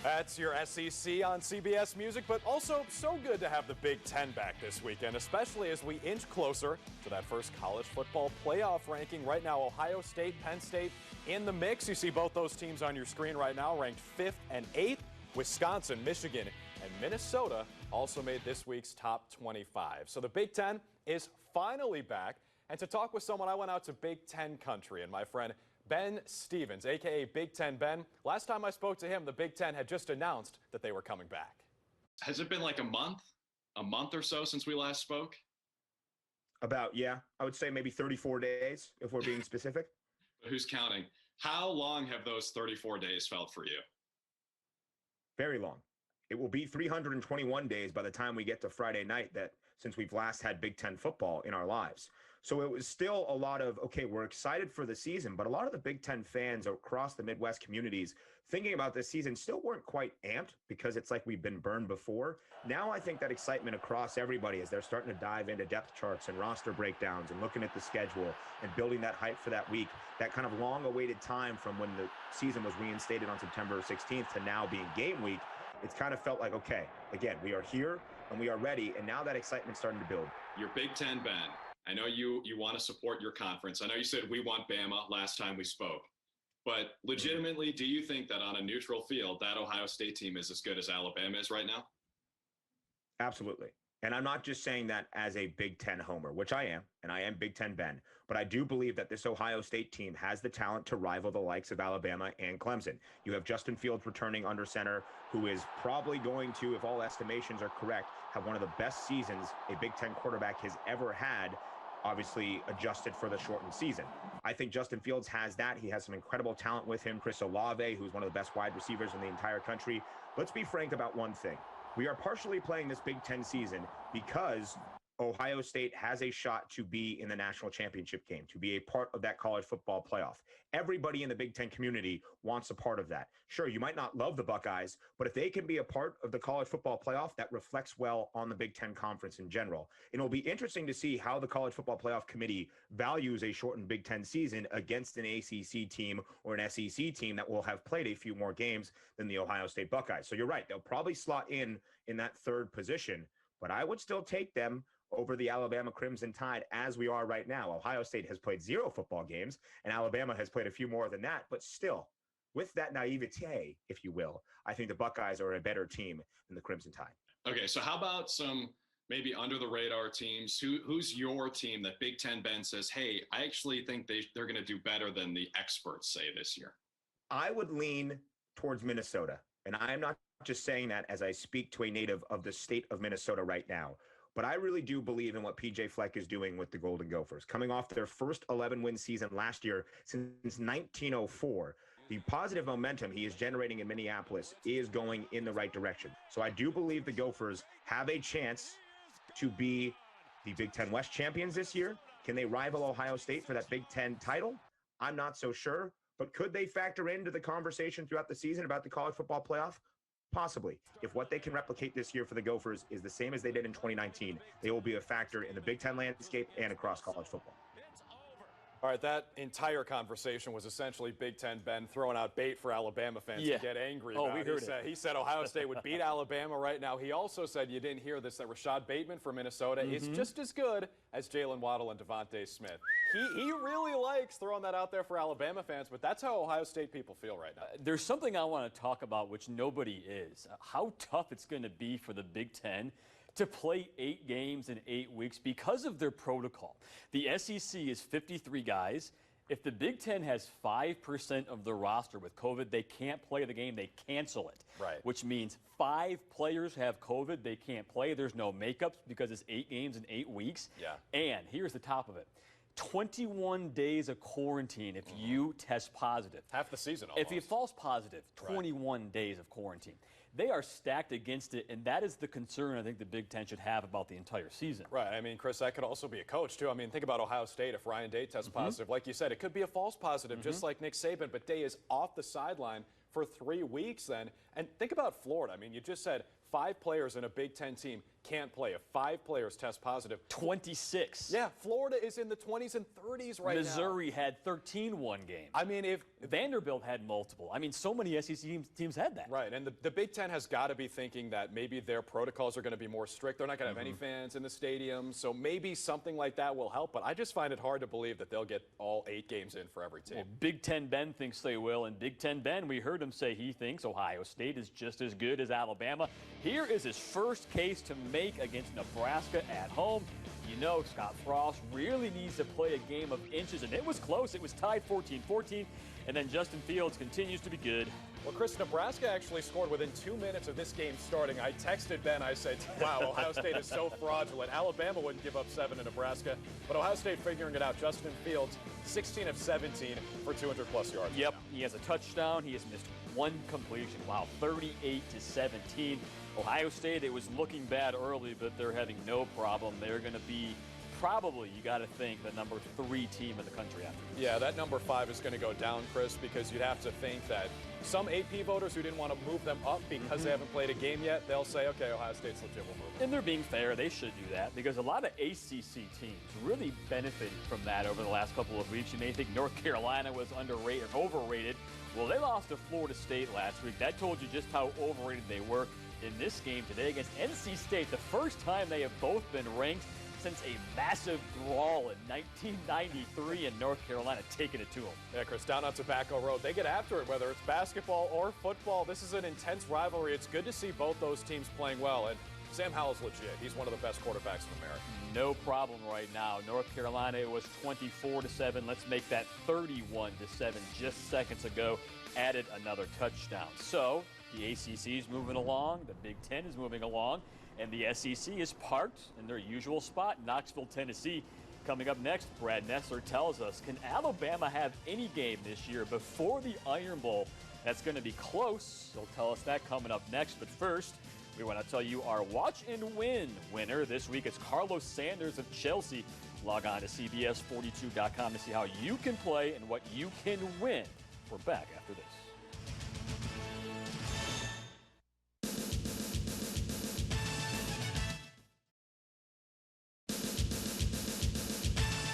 That's your SEC on CBS Music, but also so good to have the Big Ten back this weekend, especially as we inch closer to that first college football playoff ranking. Right now, Ohio State, Penn State in the mix. You see both those teams on your screen right now, ranked 5th and 8th. Wisconsin, Michigan, and Minnesota also made this week's top 25. So the Big Ten is finally back. And to talk with someone, I went out to Big Ten country, and my friend Ben Stevens, a.k.a. Big Ten Ben. Last time I spoke to him, the Big Ten had just announced that they were coming back. Has it been like a month or so since we last spoke? About, yeah. I would say maybe 34 days, if we're being specific. Who's counting? How long have those 34 days felt for you? Very long. It will be 321 days by the time we get to Friday night, that since we've last had Big Ten football in our lives. So it was still a lot of, okay, we're excited for the season, but a lot of the Big Ten fans across the Midwest communities thinking about this season still weren't quite amped because it's like we've been burned before. Now I think that excitement across everybody as they're starting to dive into depth charts and roster breakdowns and looking at the schedule and building that hype for that week, that kind of long-awaited time from when the season was reinstated on September 16th to now being game week, it's kind of felt like, okay, again, we are here and we are ready, and now that excitement's starting to build. Your Big Ten, Ben. I know you want to support your conference. I know you said we want Bama last time we spoke. But legitimately, do you think that on a neutral field, that Ohio State team is as good as Alabama is right now? Absolutely. And I'm not just saying that as a Big Ten homer, which I am, and I am Big Ten Ben, but I do believe that this Ohio State team has the talent to rival the likes of Alabama and Clemson. You have Justin Fields returning under center, who is probably going to, if all estimations are correct, have one of the best seasons a Big Ten quarterback has ever had, obviously adjusted for the shortened season. I think Justin Fields has that. He has some incredible talent with him. Chris Olave, who's one of the best wide receivers in the entire country. Let's be frank about one thing. We are partially playing this Big Ten season because Ohio State has a shot to be in the national championship game, to be a part of that college football playoff. Everybody in the Big Ten community wants a part of that. Sure, you might not love the Buckeyes, but if they can be a part of the college football playoff, that reflects well on the Big Ten conference in general. And it'll be interesting to see how the college football playoff committee values a shortened Big Ten season against an ACC team or an SEC team that will have played a few more games than the Ohio State Buckeyes. So you're right, they'll probably slot in that third position, but I would still take them over the Alabama Crimson Tide as we are right now. Ohio State has played 0 football games, and Alabama has played a few more than that. But still, with that naivete, if you will, I think the Buckeyes are a better team than the Crimson Tide. Okay, so how about some maybe under-the-radar teams? Who's your team that Big Ten Ben says, hey, I actually think they're going to do better than the experts say this year? I would lean towards Minnesota, and I am not just saying that as I speak to a native of the state of Minnesota right now. But I really do believe in what PJ Fleck is doing with the Golden Gophers. Coming off their first 11-win season last year since 1904, the positive momentum he is generating in Minneapolis is going in the right direction. So I do believe the Gophers have a chance to be the Big Ten West champions this year. Can they rival Ohio State for that Big Ten title? I'm not so sure. But could they factor into the conversation throughout the season about the college football playoff? Possibly. If what they can replicate this year for the Gophers is the same as they did in 2019, they will be a factor in the Big Ten landscape and across college football. All right, that entire conversation was essentially Big Ten Ben throwing out bait for Alabama fans Yeah. to get angry Oh, about. we heard it. He said Ohio State would beat Alabama right now. He also said, you didn't hear this, that Rashad Bateman from Minnesota is just as good as Jalen Waddle and Devontae Smith. He really likes throwing that out there for Alabama fans, but that's how Ohio State people feel right now. There's something I want to talk about which nobody is. How tough it's going to be for the Big Ten to play 8 games in 8 weeks because of their protocol. The SEC is 53 guys. If the Big Ten has 5% of the roster with COVID, they can't play the game. They cancel it. Right. Which means 5 players have COVID. They can't play. There's no makeups because it's 8 games in 8 weeks. Yeah. And here's the top of it. 21 days of quarantine if you test positive. Half the season almost. If you false positive, 21 days of quarantine. They are stacked against it, and that is the concern I think the Big Ten should have about the entire season. Right. I mean, Chris, that could also be a coach, too. I mean, think about Ohio State. If Ryan Day tests positive, like you said, it could be a false positive, just like Nick Saban, but Day is off the sideline for 3 weeks then. And think about Florida. I mean, you just said 5 players in a Big Ten team can't play. If 5 players test positive. 26. Yeah, Florida is in the 20s and 30s right now. Missouri had 13 one game. I mean, if Vanderbilt had multiple. I mean, so many SEC teams had that. Right, and the Big Ten has got to be thinking that maybe their protocols are going to be more strict. They're not going to have any fans in the stadium, so maybe something like that will help. But I just find it hard to believe that they'll get all 8 games in for every team. Well, Big Ten Ben thinks they will, and Big Ten Ben, we heard him say he thinks Ohio State is just as good as Alabama. Here is his first case to make against Nebraska at home. You know Scott Frost really needs to play a game of inches, and it was close. It was tied 14-14, and then Justin Fields continues to be good. Well, Chris, Nebraska actually scored within 2 minutes of this game starting. I texted Ben. I said, wow, Ohio State is so fraudulent. Alabama wouldn't give up 7 to Nebraska, but Ohio State figuring it out. Justin Fields, 16 of 17 for 200-plus yards. Yep, he has a touchdown. He has missed 1 completion. Wow, 38-17. Ohio State, it was looking bad early, but they're having no problem. They're going to be probably, you got to think, the number 3 team in the country after this. Yeah, that number 5 is going to go down, Chris, because you'd have to think that some AP voters who didn't want to move them up because they haven't played a game yet, they'll say, okay, Ohio State's legit, we'll move them. And they're being fair. They should do that because a lot of ACC teams really benefited from that over the last couple of weeks. You may think North Carolina was underrated or overrated. Well, they lost to Florida State last week. That told you just how overrated they were. In this game today against NC State, the first time they have both been ranked since a massive brawl in 1993 in North Carolina, taking it to them. Yeah, Chris, down on Tobacco Road, they get after it, whether it's basketball or football. This is an intense rivalry. It's good to see both those teams playing well, and Sam Howell's legit. He's one of the best quarterbacks in America. No problem right now. North Carolina, it was 24-7. Let's make that 31-7 just seconds ago. Added another touchdown. So the ACC is moving along, the Big Ten is moving along, and the SEC is parked in their usual spot, Knoxville, Tennessee. Coming up next, Brad Nessler tells us, can Alabama have any game this year before the Iron Bowl that's going to be close? He'll tell us that coming up next, but first, we want to tell you our Watch and Win winner this week is Carlos Sanders of Chelsea. Log on to CBS42.com to see how you can play and what you can win. We're back after this.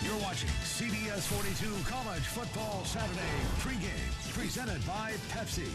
You're watching CBS 42 College Football Saturday pregame, presented by Pepsi.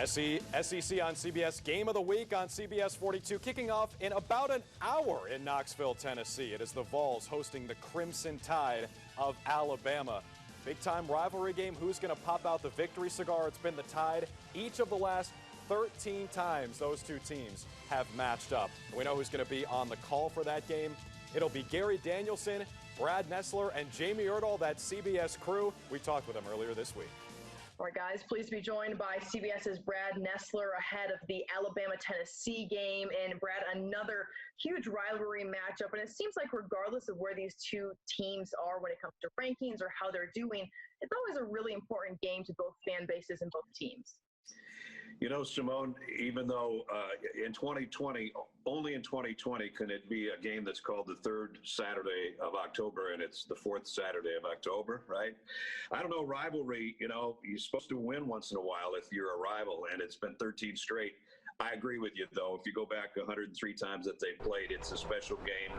SEC on CBS, Game of the Week on CBS 42, kicking off in about an hour in Knoxville, Tennessee. It is the Vols hosting the Crimson Tide of Alabama. Big-time rivalry game. Who's going to pop out the victory cigar? It's been the Tide. Each of the last 13 times those two teams have matched up. We know who's going to be on the call for that game. It'll be Gary Danielson, Brad Nessler, and Jamie Erdahl, that CBS crew. We talked with them earlier this week. All right, guys, pleased to be joined by CBS's Brad Nessler ahead of the Alabama-Tennessee game. And, Brad, another huge rivalry matchup. And it seems like regardless of where these two teams are when it comes to rankings or how they're doing, it's always a really important game to both fan bases and both teams. You know, Simone, even though in 2020, only in 2020 can it be a game that's called the third Saturday of October, and it's the fourth Saturday of October, right? I don't know, rivalry, you know, you're supposed to win once in a while if you're a rival, and it's been 13 straight. I agree with you, though. If you go back 103 times that they played, it's a special game.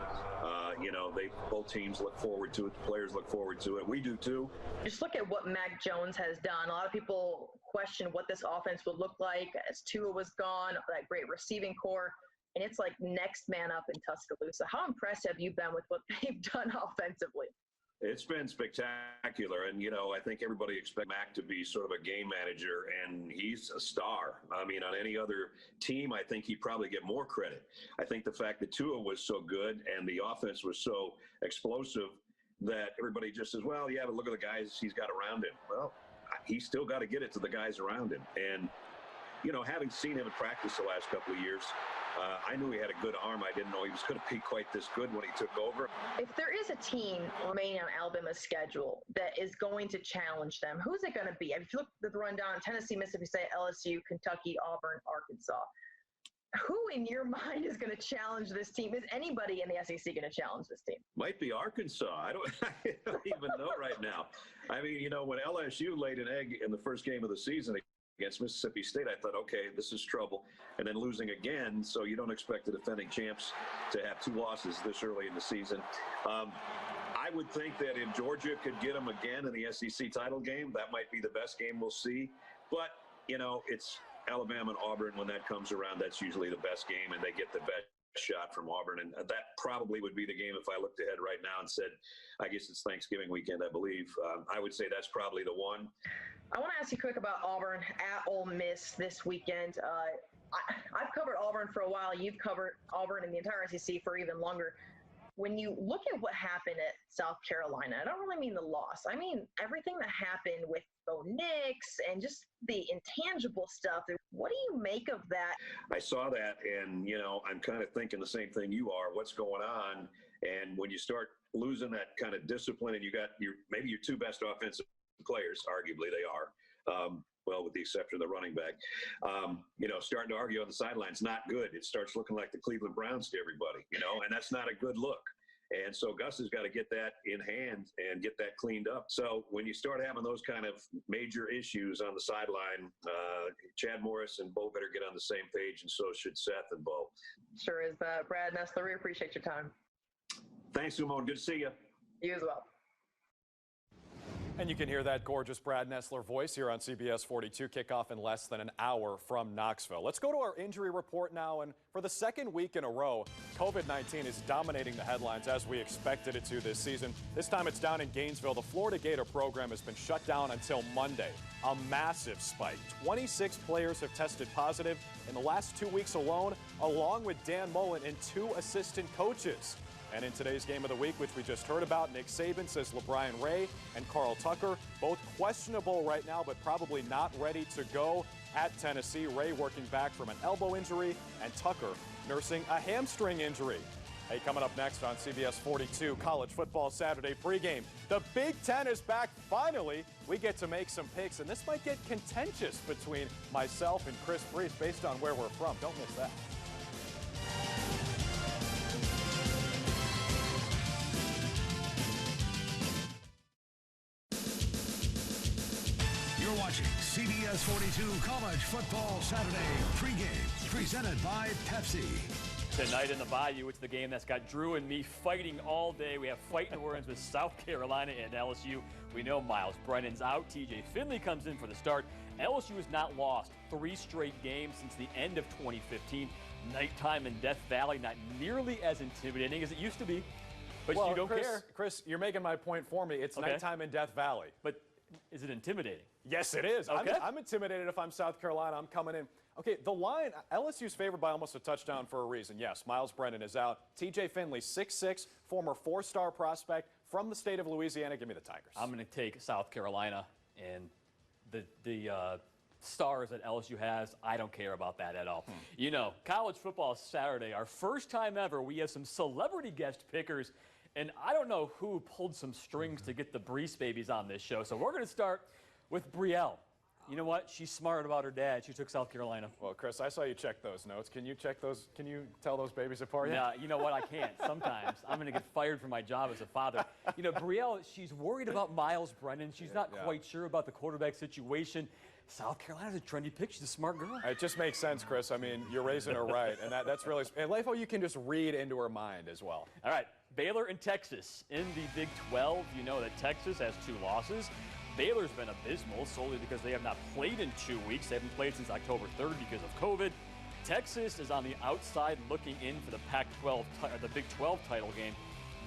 Both teams look forward to it. The players look forward to it. We do, too. Just look at what Mac Jones has done. A lot of people question what this offense would look like as Tua was gone, that great receiving core, and it's like next man up in Tuscaloosa. How impressed have you been with what they've done offensively? It's been spectacular, and I think everybody expects Mac to be sort of a game manager, and he's a star. I mean, on any other team, I think he'd probably get more credit. I think the fact that Tua was so good and the offense was so explosive that everybody just says, well, yeah, but look at the guys he's got around him. Well, he's still got to get it to the guys around him. And, having seen him in practice the last couple of years, I knew he had a good arm. I didn't know he was going to be quite this good when he took over. If there is a team remaining on Alabama's schedule that is going to challenge them, who's it going to be? If you look at the rundown, Tennessee, Mississippi State, LSU, Kentucky, Auburn, Arkansas. Who in your mind is going to challenge this team? Is anybody in the SEC going to challenge this team? Might be Arkansas. I don't even know right now. I mean, when LSU laid an egg in the first game of the season against Mississippi State, I thought, okay, this is trouble. And then losing again, so you don't expect the defending champs to have 2 losses this early in the season. I would think that if Georgia could get them again in the SEC title game, that might be the best game we'll see. But, it's Alabama and Auburn. When that comes around, that's usually the best game, and they get the best shot from Auburn. And that probably would be the game if I looked ahead right now and said, I guess it's Thanksgiving weekend, I believe. I would say that's probably the one. I want to ask you quick about Auburn at Ole Miss this weekend. I've covered Auburn for a while. You've covered Auburn in the entire SEC for even longer. When you look at what happened at South Carolina, I don't really mean the loss. I mean everything that happened with Bo Nix and just the intangible stuff. What do you make of that? I saw that, and, I'm kind of thinking the same thing you are. What's going on? And when you start losing that kind of discipline and you got maybe your 2 best offensive players, arguably they are, well, with the exception of the running back, starting to argue on the sidelines, not good. It starts looking like the Cleveland Browns to everybody, and that's not a good look. And so Gus has got to get that in hand and get that cleaned up. So when you start having those kind of major issues on the sideline, Chad Morris and Bo better get on the same page, and so should Seth and Bo. Sure is that. Brad Nessler, we appreciate your time. Thanks, Simone. Good to see you. You as well. And you can hear that gorgeous Brad Nessler voice here on CBS 42. Kickoff in less than an hour from Knoxville. Let's go to our injury report now. And for the second week in a row, COVID-19 is dominating the headlines as we expected it to this season. This time it's down in Gainesville. The Florida Gator program has been shut down until Monday. A massive spike. 26 players have tested positive in the last 2 weeks alone, along with Dan Mullen and 2 assistant coaches. And in today's game of the week, which we just heard about, Nick Saban says LeBron Ray and Carl Tucker, both questionable right now, but probably not ready to go at Tennessee. Ray working back from an elbow injury and Tucker nursing a hamstring injury. Hey, coming up next on CBS 42, College Football Saturday pregame. The Big Ten is back finally. We get to make some picks, and this might get contentious between myself and Chris Brees based on where we're from. Don't miss that. You're watching CBS 42 College Football Saturday pregame, presented by Pepsi. Tonight in the Bayou, it's the game that's got Drew and me fighting all day. We have Fight New Orleans with South Carolina and LSU. We know Miles Brennan's out. TJ Finley comes in for the start. LSU has not lost 3 straight games since the end of 2015. Nighttime in Death Valley, not nearly as intimidating as it used to be. But you don't care. Chris, you're making my point for me. It's nighttime in Death Valley. But is it intimidating? Yes, it is. Okay. I'm intimidated if I'm South Carolina. I'm coming in. Okay, the line, LSU's favored by almost a touchdown for a reason. Yes, Miles Brennan is out. TJ Finley, 6'6", former 4-star prospect from the state of Louisiana. Give me the Tigers. I'm going to take South Carolina, and the stars that LSU has, I don't care about that at all. You know, College Football Saturday, our first time ever, we have some celebrity guest pickers, and I don't know who pulled some strings to get the Brees babies on this show, so we're going to start with Brielle. You know what? She's smart about her dad. She took South Carolina. Well, Chris, I saw you check those notes. Can you check those? Can you tell those babies apart yet? No, you know what? I can't. Sometimes I'm going to get fired from my job as a father. You know, Brielle, she's worried about Miles Brennan. She's not quite sure about the quarterback situation. South Carolina's a trendy pick. She's a smart girl. It just makes sense, Chris. I mean, you're raising her right, and that's really. And Leifo, you can just read into her mind as well. All right, Baylor and Texas in the Big 12. You know that Texas has 2 losses. Baylor's been abysmal solely because they have not played in 2 weeks. They haven't played since October 3rd because of COVID. Texas is on the outside looking in for the Pac-12, the Big 12 title game.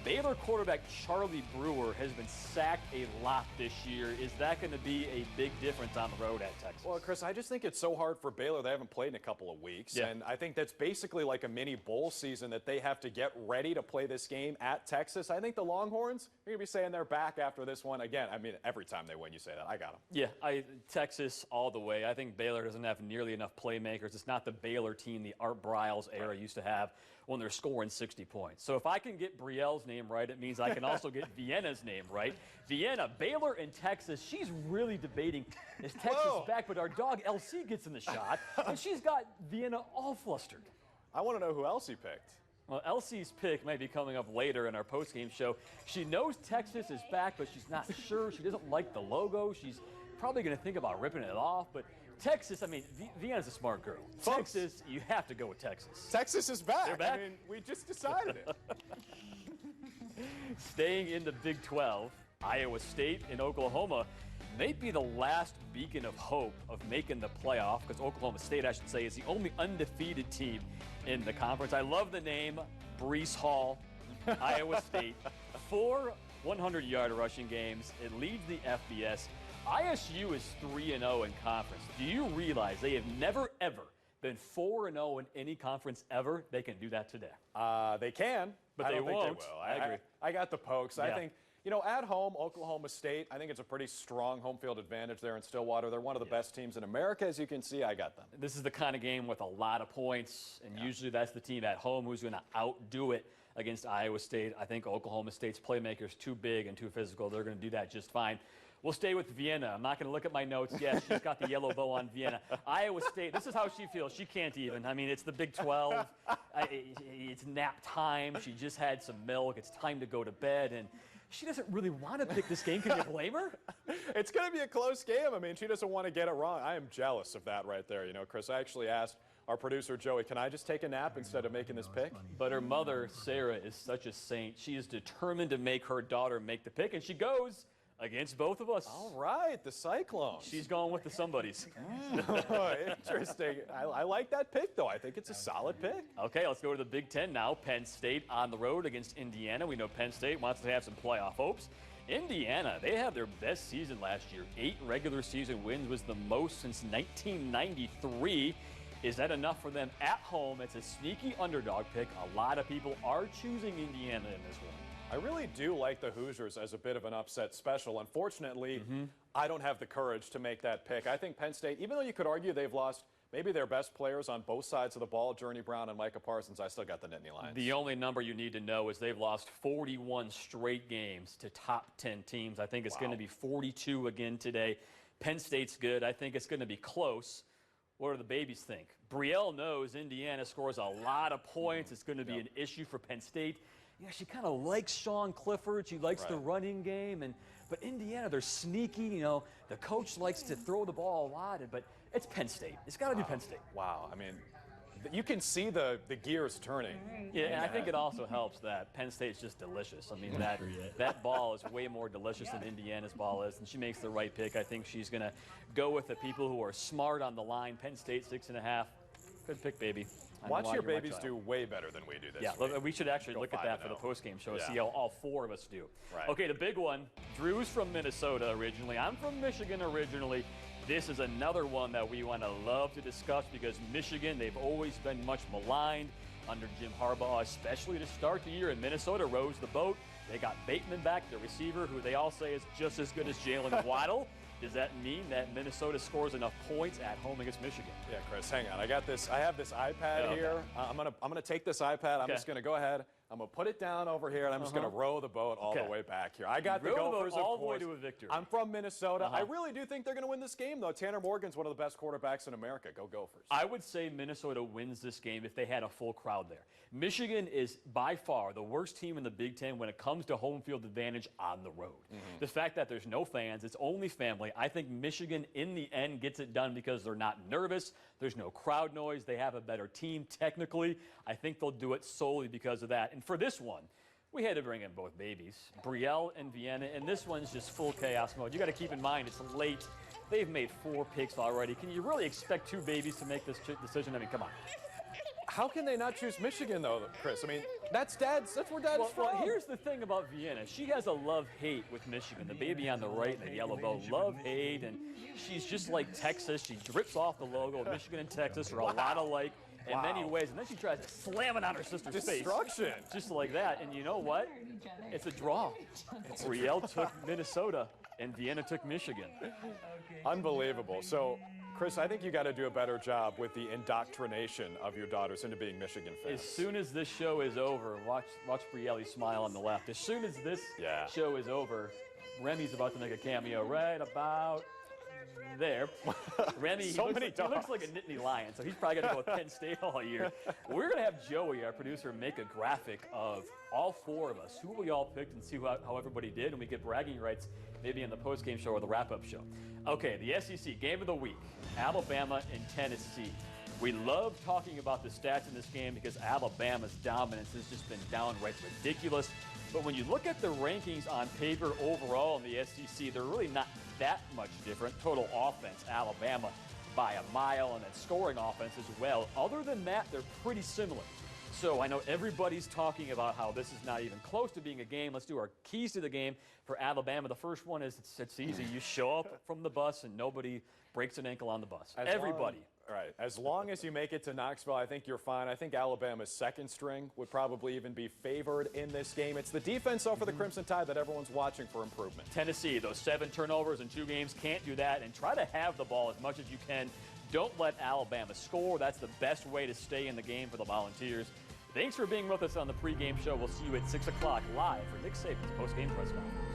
Baylor quarterback Charlie Brewer has been sacked a lot this year. Is that going to be a big difference on the road at Texas? Well, Chris, I just think it's so hard for Baylor. They haven't played in a couple of weeks. Yeah. And I think that's basically like a mini bowl season that they have to get ready to play this game at Texas. I think the Longhorns are going to be saying they're back after this one. Again, I mean, every time they win, you say that. I got them. Yeah, Texas all the way. I think Baylor doesn't have nearly enough playmakers. It's not the Baylor team the Art Briles era used to have when they're scoring 60 points. So if I can get Brielle's name right, it means I can also get Vienna's name right. Vienna, Baylor, and Texas. She's really debating, is Texas back? But our dog LC gets in the shot, and she's got Vienna all flustered. I want to know who else he picked. Well, LC's pick might be coming up later in our postgame show. She knows Texas is back, but she's not sure. She doesn't like the logo. She's probably going to think about ripping it off, but Texas, I mean, Vienna's a smart girl. Folks, Texas, you have to go with Texas. Texas is back. They're back? I mean, we just decided it. Staying in the Big 12, Iowa State and Oklahoma may be the last beacon of hope of making the playoff, because Oklahoma State, I should say, is the only undefeated team in the conference. I love the name, Breece Hall, Iowa State. 4 100-yard rushing games. It leads the FBS. ISU is 3-0 in conference. Do you realize they have never, ever been 4-0 in any conference ever? They can do that today. They can, but I they don't won't. think they will. I agree. I got the pokes. Yeah. I think, you know, at home, Oklahoma State, I think it's a pretty strong home field advantage there in Stillwater. They're one of the best teams in America, as you can see. I got them. This is the kind of game with a lot of points, and usually that's the team at home who's going to outdo it against Iowa State. I think Oklahoma State's playmakers too big and too physical. They're going to do that just fine. We'll stay with Vienna. I'm not going to look at my notes. Yes, she's got the yellow bow on Vienna. Iowa State, this is how she feels. She can't even. I mean, it's the Big 12. It's nap time. She just had some milk. It's time to go to bed, and she doesn't really want to pick this game. Can you blame her? It's going to be a close game. I mean, she doesn't want to get it wrong. I am jealous of that right there. You know, Chris, I actually asked our producer, Joey, can I just take a nap instead of making this pick? But her mother, Sarah, is such a saint. She is determined to make her daughter make the pick, and she goes against both of us. All right, the Cyclones. She's going with the somebodies. Interesting. I like that pick, though. I think it's a solid pick. Okay, let's go to the Big Ten now. Penn State on the road against Indiana. We know Penn State wants to have some playoff hopes. Indiana, they had their best season last year. 8 regular season wins was the most since 1993. Is that enough for them at home? It's a sneaky underdog pick. A lot of people are choosing Indiana in this one. I really do like the Hoosiers as a bit of an upset special. Unfortunately, I don't have the courage to make that pick. I think Penn State, even though you could argue they've lost maybe their best players on both sides of the ball, Journey Brown and Micah Parsons, I still got the Nittany Lions. The only number you need to know is they've lost 41 straight games to top 10 teams. I think it's going to be 42 again today. Penn State's good. I think it's going to be close. What do the babies think? Brielle knows Indiana scores a lot of points. It's going to be an issue for Penn State. Yeah, she kind of likes Sean Clifford. She likes the running game. But Indiana, they're sneaky. You know, the coach likes to throw the ball a lot. But it's Penn State. It's got to be Penn State. Wow. I mean, you can see the gears turning. Yeah, and I think it also helps that Penn State's just delicious. I mean, that ball is way more delicious than Indiana's ball is, and she makes the right pick. I think she's going to go with the people who are smart on the line. Penn State, 6.5. Good pick, baby. Watch your babies do way better than we do this week. We should actually look at that for the postgame show and see how all 4 of us do. Right. Okay, the big one. Drew's from Minnesota originally. I'm from Michigan originally. This is another one that we want to love to discuss because Michigan, they've always been much maligned under Jim Harbaugh, especially to start the year. And Minnesota rose the boat. They got Bateman back, the receiver, who they all say is just as good as Jalen Waddle. Does that mean that Minnesota scores enough points at home against Michigan? Yeah, Chris, hang on. I have this iPad here. I'm gonna take this iPad. I'm just gonna go ahead. I'm going to put it down over here, and I'm just going to row the boat all the way back here. I got the Row the boat Gophers, all of the way course. to a victory. I'm from Minnesota. I really do think they're going to win this game, though. Tanner Morgan's one of the best quarterbacks in America. Go Gophers. I would say Minnesota wins this game if they had a full crowd there. Michigan is by far the worst team in the Big Ten when it comes to home field advantage on the road. The fact that there's no fans, it's only family. I think Michigan, in the end, gets it done because they're not nervous. There's no crowd noise. They have a better team technically. I think they'll do it solely because of that. And for this one, we had to bring in both babies, Brielle and Vienna, and this one's just full chaos mode. You got to keep in mind it's late. They've made 4 picks already. Can you really expect 2 babies to make this decision? I mean, come on. How can they not choose Michigan, though, Chris? I mean, that's where Dad's from. Well, here's the thing about Vienna. She has a love-hate with Michigan. The baby on the right in the yellow bow, love-hate, and she's just like Texas. She rips off the logo. Michigan and Texas are a lot alike in many ways, and then she tries to slam it on her sister's face. Destruction. Just like that, and you know what? It's a draw. Brielle took Minnesota, and Vienna took Michigan. Unbelievable. So, Chris, I think you got to do a better job with the indoctrination of your daughters into being Michigan fans. As soon as this show is over, watch Brielle smile on the left. As soon as this show is over, Remy's about to make a cameo right about there. Remy, he looks like a Nittany Lion, so he's probably going to go with Penn State all year. We're going to have Joey, our producer, make a graphic of all 4 of us, who we all picked, and see how everybody did, and we get bragging rights maybe in the post-game show or the wrap-up show. Okay, the SEC Game of the Week, Alabama and Tennessee. We love talking about the stats in this game because Alabama's dominance has just been downright ridiculous. But when you look at the rankings on paper overall in the SEC, they're really not that much different. Total offense, Alabama by a mile, and then scoring offense as well. Other than that, they're pretty similar. So I know everybody's talking about how this is not even close to being a game. Let's do our keys to the game for Alabama. The first one is it's easy. You show up from the bus and nobody breaks an ankle on the bus. Everybody. Right. As long as you make it to Knoxville, I think you're fine. I think Alabama's second string would probably even be favored in this game. It's the defense, though, for the Crimson Tide that everyone's watching for improvement. Tennessee, those 7 turnovers in 2 games, can't do that. And try to have the ball as much as you can. Don't let Alabama score. That's the best way to stay in the game for the Volunteers. Thanks for being with us on the pregame show. We'll see you at 6 o'clock live for Nick Saban's postgame press conference.